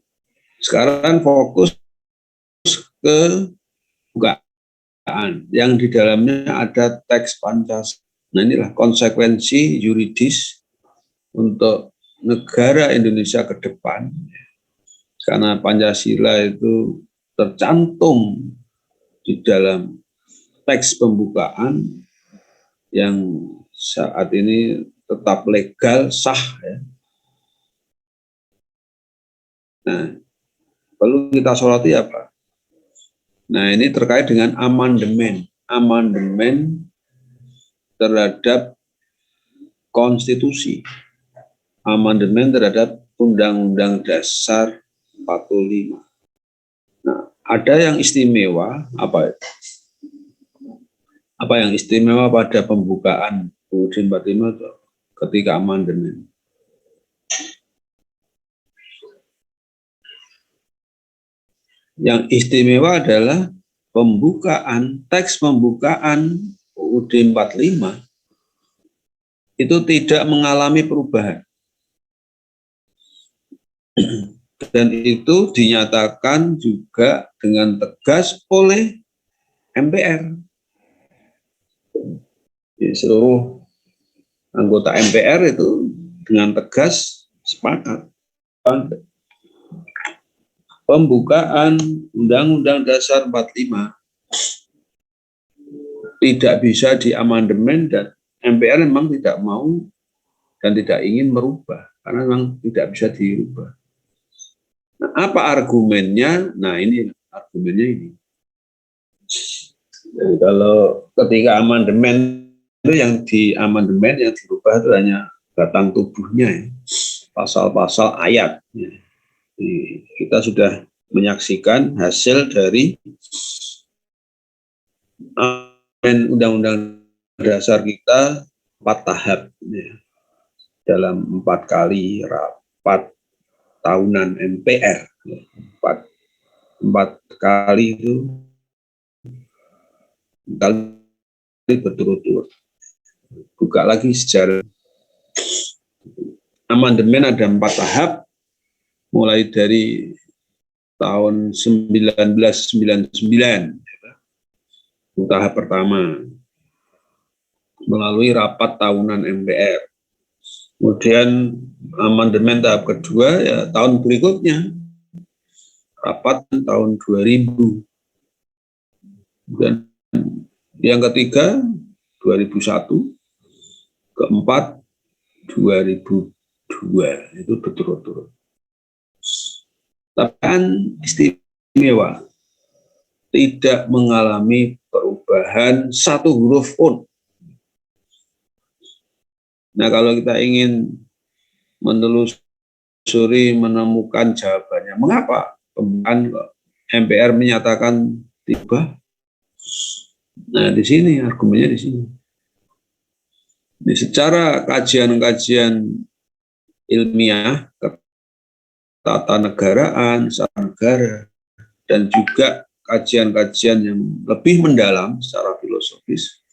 sekarang fokus ke bukaan yang di dalamnya ada teks Pancasila. Nah, inilah konsekuensi yuridis untuk negara Indonesia ke depan. Karena Pancasila itu tercantum di dalam teks pembukaan yang saat ini tetap legal, sah. Ya. Nah, perlu kita soroti apa? Nah, ini terkait dengan amandemen terhadap konstitusi, amandemen terhadap Undang-Undang Dasar 45. Nah, ada yang istimewa, apa itu? Apa yang istimewa pada pembukaan UUD 45 itu ketika amandemen? Yang istimewa adalah teks pembukaan UUD 45 itu tidak mengalami perubahan. Dan itu dinyatakan juga dengan tegas oleh MPR. Di seluruh anggota MPR itu dengan tegas sepakat. Pembukaan Undang-Undang Dasar 45 tidak bisa diamandemen dan MPR memang tidak mau dan tidak ingin merubah karena memang tidak bisa dirubah. Nah, apa argumennya? Nah, ini argumennya ini. Jadi kalau ketika amandemen itu yang dirubah itu hanya batang tubuhnya, ya. Pasal-pasal ayat. Ya. Kita sudah menyaksikan hasil dari Undang-Undang Dasar kita 4 tahap, ya. Dalam 4 kali rapat tahunan MPR, ya. 4 kali itu berturut-turut. Buka lagi sejarah. Amandemen ada 4 tahap, mulai dari tahun 1999. Tahap pertama, melalui rapat tahunan MPR. Kemudian amandemen tahap kedua, ya tahun berikutnya, rapat tahun 2000. Dan yang ketiga 2001, keempat 2002, itu berturut-turut. Tapi kan istimewa, tidak mengalami perubahan satu huruf pun. Nah, kalau kita ingin menelusuri, menemukan jawabannya, mengapa pembukaan MPR menyatakan tiba? Nah, di sini argumennya di sini. Ini secara kajian-kajian ilmiah, ketatanegaraan, sara negara, dan juga kajian-kajian yang lebih mendalam secara filosofis,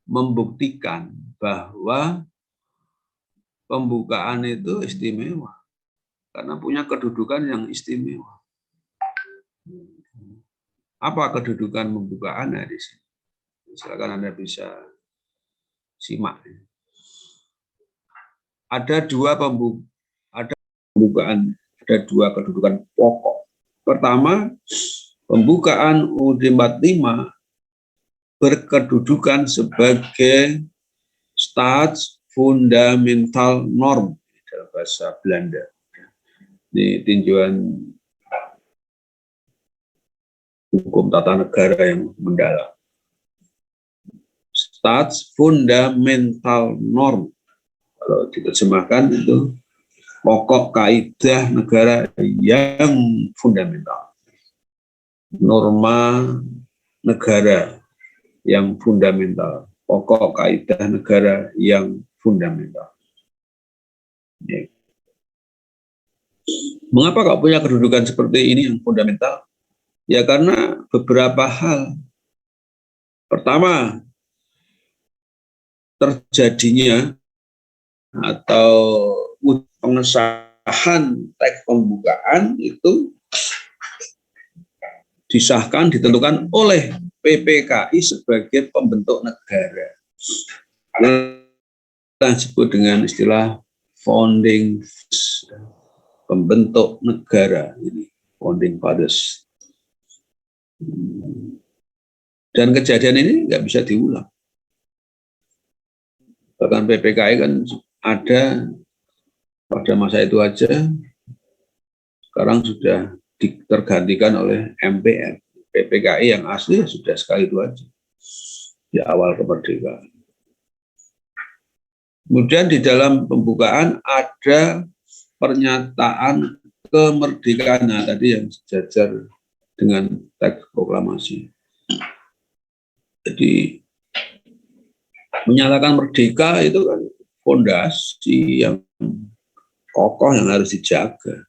membuktikan bahwa pembukaan itu istimewa, karena punya kedudukan yang istimewa. Apa kedudukan pembukaannya di sini? Silakan Anda bisa simak. Ada dua pembukaan, ada dua kedudukan pokok. Pertama, pembukaan UUD 45 berkedudukan sebagai staatsfundamental norm dalam bahasa Belanda. Ini tinjauan hukum tata negara yang mendalam. Staatsfundamental norm, kalau diterjemahkan itu pokok kaidah negara yang fundamental. Norma negara yang fundamental, pokok kaidah negara yang fundamental. Ya. Mengapa kok punya kedudukan seperti ini yang fundamental? Ya karena beberapa hal. Pertama, terjadinya atau pengesahan teks pembukaan itu disahkan, ditentukan oleh PPKI sebagai pembentuk negara. Kita sebut dengan istilah founding fathers, pembentuk negara ini, founding fathers. Dan kejadian ini nggak bisa diulang. Bahkan PPKI kan ada pada masa itu aja, sekarang sudah tergantikan oleh MPR. PPKI yang asli sudah sekali itu aja di awal kemerdekaan. Kemudian di dalam pembukaan ada pernyataan kemerdekaan, nah, tadi yang sejajar dengan teks proklamasi. Jadi menyatakan merdeka itu kan fondasi yang kokoh yang harus dijaga.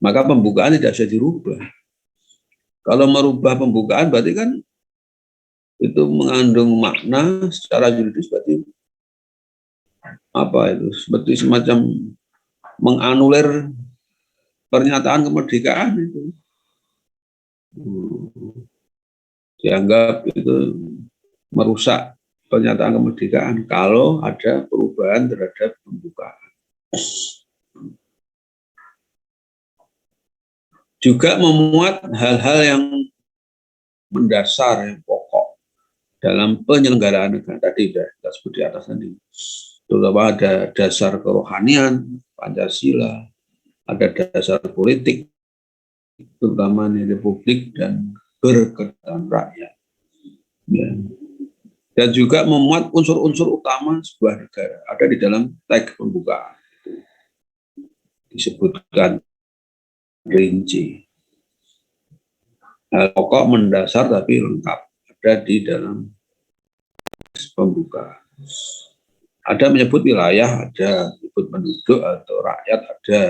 Maka pembukaan tidak bisa dirubah. Kalau merubah pembukaan berarti kan itu mengandung makna secara yuridis, berarti apa itu? Seperti semacam menganulir pernyataan kemerdekaan itu. Dianggap itu merusak pernyataan kemerdekaan kalau ada perubahan terhadap pembukaan. Juga memuat hal-hal yang mendasar, yang pokok dalam penyelenggaraan negara. Tadi sudah kita sebut di atas tadi. Terutama ada dasar kerohanian, Pancasila, ada dasar politik, terutama di republik dan berkedaulatan rakyat. Ya. Dan juga memuat unsur-unsur utama sebuah negara. Ada di dalam teks pembukaan. Disebutkan rinci. Hal pokok mendasar tapi lengkap ada di dalam pembukaan. Ada menyebut wilayah, ada menyebut penduduk atau rakyat, ada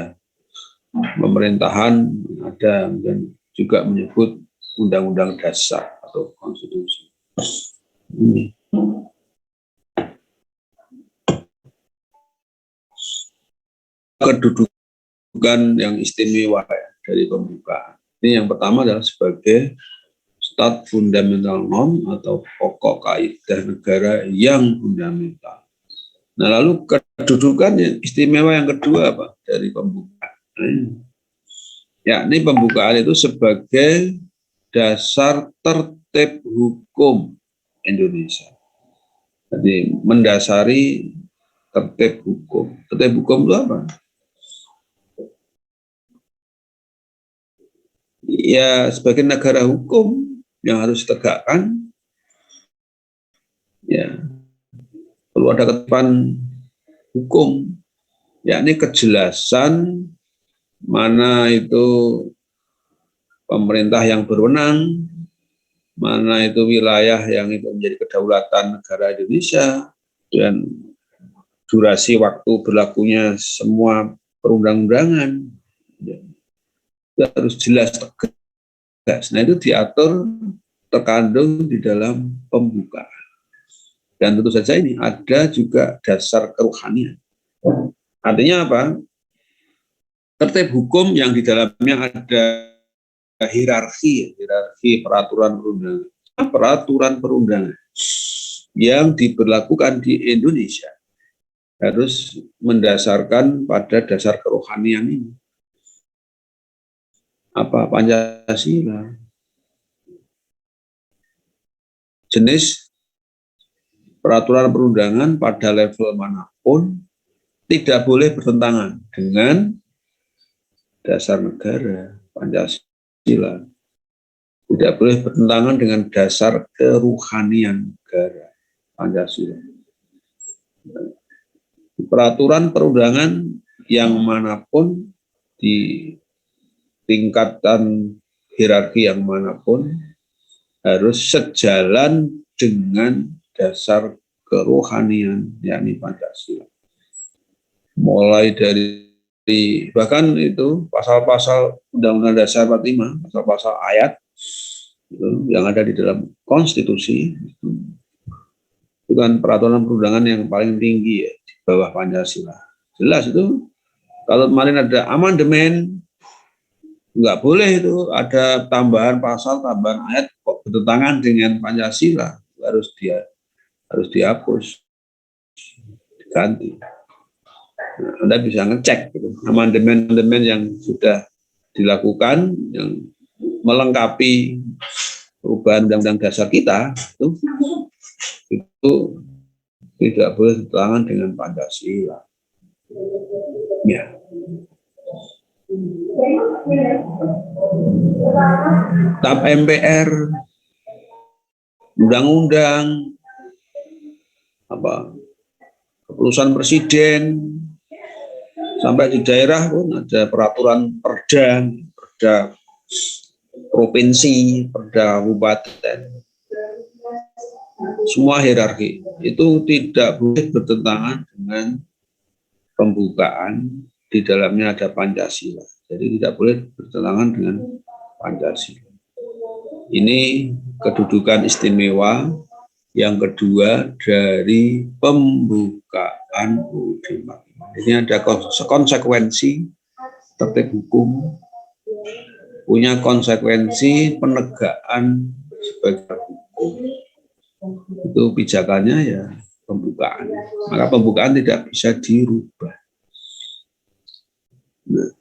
pemerintahan, ada, dan juga menyebut undang-undang dasar atau konstitusi. Ini. Kedudukan yang istimewa dari pembukaan. Ini yang pertama adalah sebagai stat fundamental norm atau pokok kaidah negara yang fundamental. Nah, lalu kedudukan yang istimewa yang kedua apa dari pembukaan? Ya, ini pembukaan itu sebagai dasar tertib hukum Indonesia. Jadi mendasari tertib hukum. Tertib hukum itu apa? Ya, sebagai negara hukum yang harus ditegakkan, ya perlu ada ketetapan hukum, yakni kejelasan mana itu pemerintah yang berwenang, mana itu wilayah yang itu menjadi kedaulatan negara Indonesia, dan durasi waktu berlakunya semua perundang-undangan. Itu harus jelas tegas. Nah, itu diatur terkandung di dalam pembukaan. Dan tentu saja ini ada juga dasar kerohanian. Artinya apa? Tertib hukum yang di dalamnya ada hierarki peraturan perundangan. Peraturan perundangan yang diberlakukan di Indonesia harus mendasarkan pada dasar kerohanian ini. Apa? Pancasila. Jenis peraturan perundangan pada level manapun tidak boleh bertentangan dengan dasar negara, Pancasila. Tidak boleh bertentangan dengan dasar kerohanian negara, Pancasila. Peraturan perundangan yang manapun di tingkatan hierarki yang manapun harus sejalan dengan dasar kerohanian, yakni Pancasila. Mulai dari bahkan itu pasal-pasal Undang-Undang Dasar 45, pasal-pasal ayat itu, yang ada di dalam konstitusi itu kan peraturan perundangan yang paling tinggi ya, di bawah Pancasila. Jelas itu kalau kemarin ada amandemen nggak boleh itu ada tambahan pasal, tambahan ayat kok bertentangan dengan Pancasila, harus dihapus, diganti. Nah, Anda bisa ngecek gitu, amandemen-amandemen yang sudah dilakukan yang melengkapi perubahan undang-undang dasar kita itu tidak boleh bertentangan dengan Pancasila. Ya. TAP MPR, undang-undang, apa keputusan presiden, sampai di daerah pun ada peraturan perda, perda provinsi, perda kabupaten. Semua hierarki itu tidak boleh bertentangan dengan pembukaan, di dalamnya ada Pancasila. Jadi tidak boleh bertentangan dengan Pancasila. Ini kedudukan istimewa yang kedua dari pembukaan UUD 45. Ini ada konsekuensi tertib hukum, punya konsekuensi penegakan sebagai hukum. Itu pijakannya ya pembukaan. Maka pembukaan tidak bisa dirubah. Nah,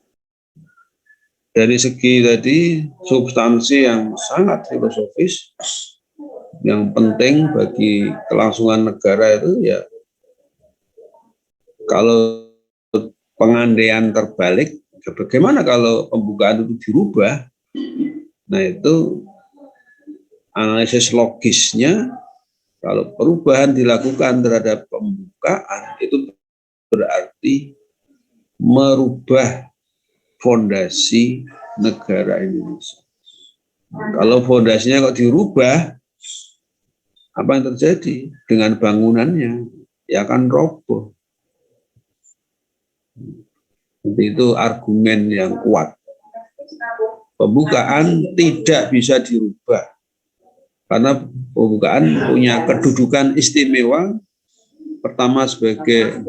dari segi tadi substansi yang sangat filosofis, yang penting bagi kelangsungan negara itu ya kalau pengandaian terbalik, bagaimana kalau pembukaan itu dirubah? Nah itu analisis logisnya, kalau perubahan dilakukan terhadap pembukaan itu berarti merubah fondasi negara Indonesia. Kalau fondasinya kok dirubah, apa yang terjadi dengan bangunannya? Ya akan roboh. Itu argumen yang kuat. Pembukaan tidak bisa dirubah. Karena pembukaan punya kedudukan istimewa. Pertama sebagai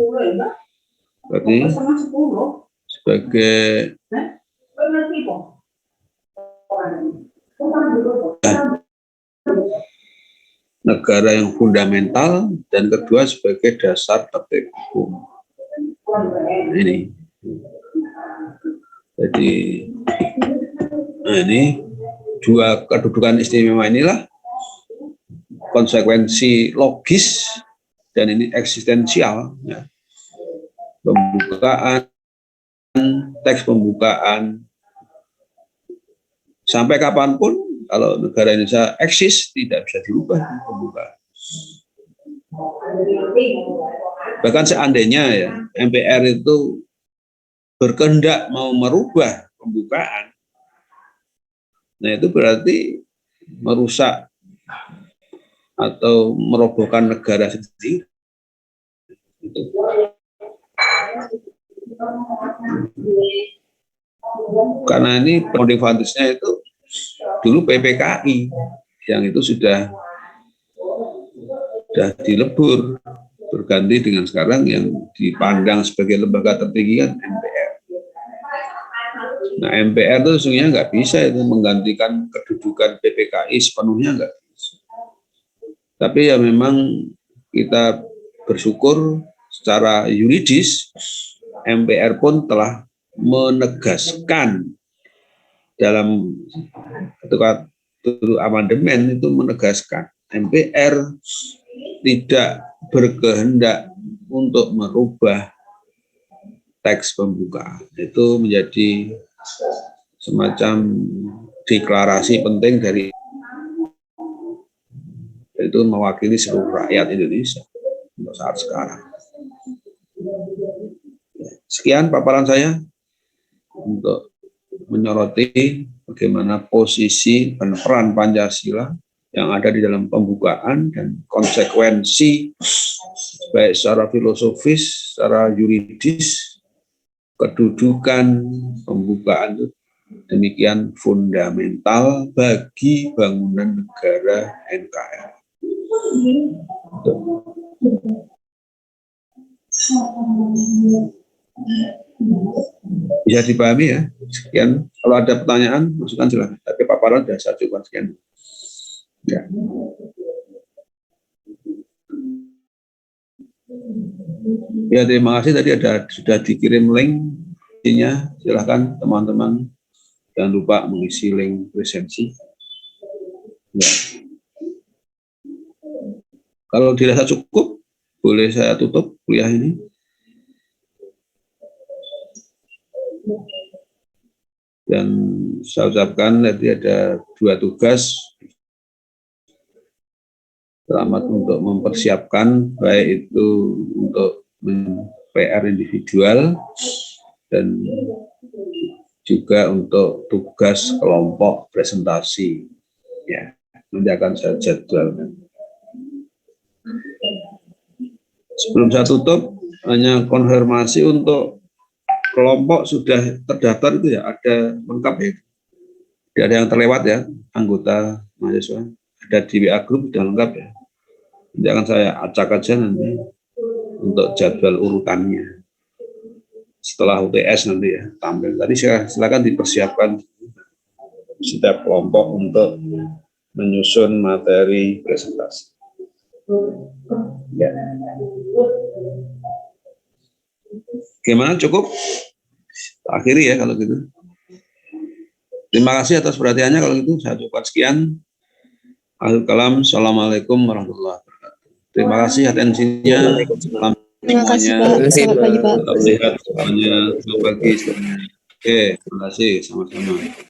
negara yang fundamental, dan kedua sebagai dasar tertib hukum. Ini. Jadi ini dua kedudukan istimewa inilah konsekuensi logis dan ini eksistensial. Ya. Pembukaan, teks pembukaan, sampai kapanpun kalau negara Indonesia eksis tidak bisa dirubah pembukaan. Bahkan seandainya ya MPR itu berkehendak mau merubah pembukaan, nah itu berarti merusak atau merobohkan negara sendiri. Karena ini motivasinya itu dulu PPKI yang itu sudah dilebur, berganti dengan sekarang yang dipandang sebagai lembaga tertinggi kan MPR. Nah MPR itu sesungguhnya nggak bisa itu menggantikan kedudukan PPKI sepenuhnya, nggak bisa. Tapi ya memang kita bersyukur secara yuridis MPR pun telah menegaskan dalam ketika amandemen itu menegaskan MPR tidak berkehendak untuk merubah teks pembukaan. Itu menjadi semacam deklarasi penting dari itu mewakili seluruh rakyat Indonesia untuk saat sekarang. Sekian paparan saya untuk menyoroti bagaimana posisi dan peran Pancasila yang ada di dalam pembukaan dan konsekuensi baik secara filosofis, secara yuridis, kedudukan pembukaan itu demikian fundamental bagi bangunan negara NKRI. Bisa dipahami ya. Sekian. Kalau ada pertanyaan, masukan silakan. Tapi paparan sudah saya coba sekian. Ya. Ya, terima kasih. Tadi sudah dikirim link-nya. Silakan teman-teman. Jangan lupa mengisi link presensi. Ya. Kalau dirasa cukup, boleh saya tutup kuliah ini. Dan saya ucapkan tadi ada 2 tugas. Selamat untuk mempersiapkan, baik itu untuk PR individual dan juga untuk tugas kelompok presentasi. Ya, nanti akan saya jadwalkan. Sebelum saya tutup, hanya konfirmasi untuk kelompok sudah terdaftar itu ya, ada lengkap ya. Tidak ada yang terlewat ya, anggota mahasiswa. Ada di WA Group sudah lengkap ya. Nanti akan saya acak aja nanti untuk jadwal urutannya. Setelah UTS nanti ya, tampil. Tadi silakan dipersiapkan setiap kelompok untuk menyusun materi presentasi. Ya. Gimana, cukup? Akhiri ya kalau gitu. Terima kasih atas perhatiannya. Kalau gitu saya cukupkan sekian. Akhir kalam. Assalamualaikum warahmatullahi wabarakatuh. Terima kasih atensinya. Salam Terima kasih, semuanya. Pak. Selamat pagi, Pak. Tetap sehat semuanya. Selamat pagi semuanya. Oke, terima kasih. Sama-sama.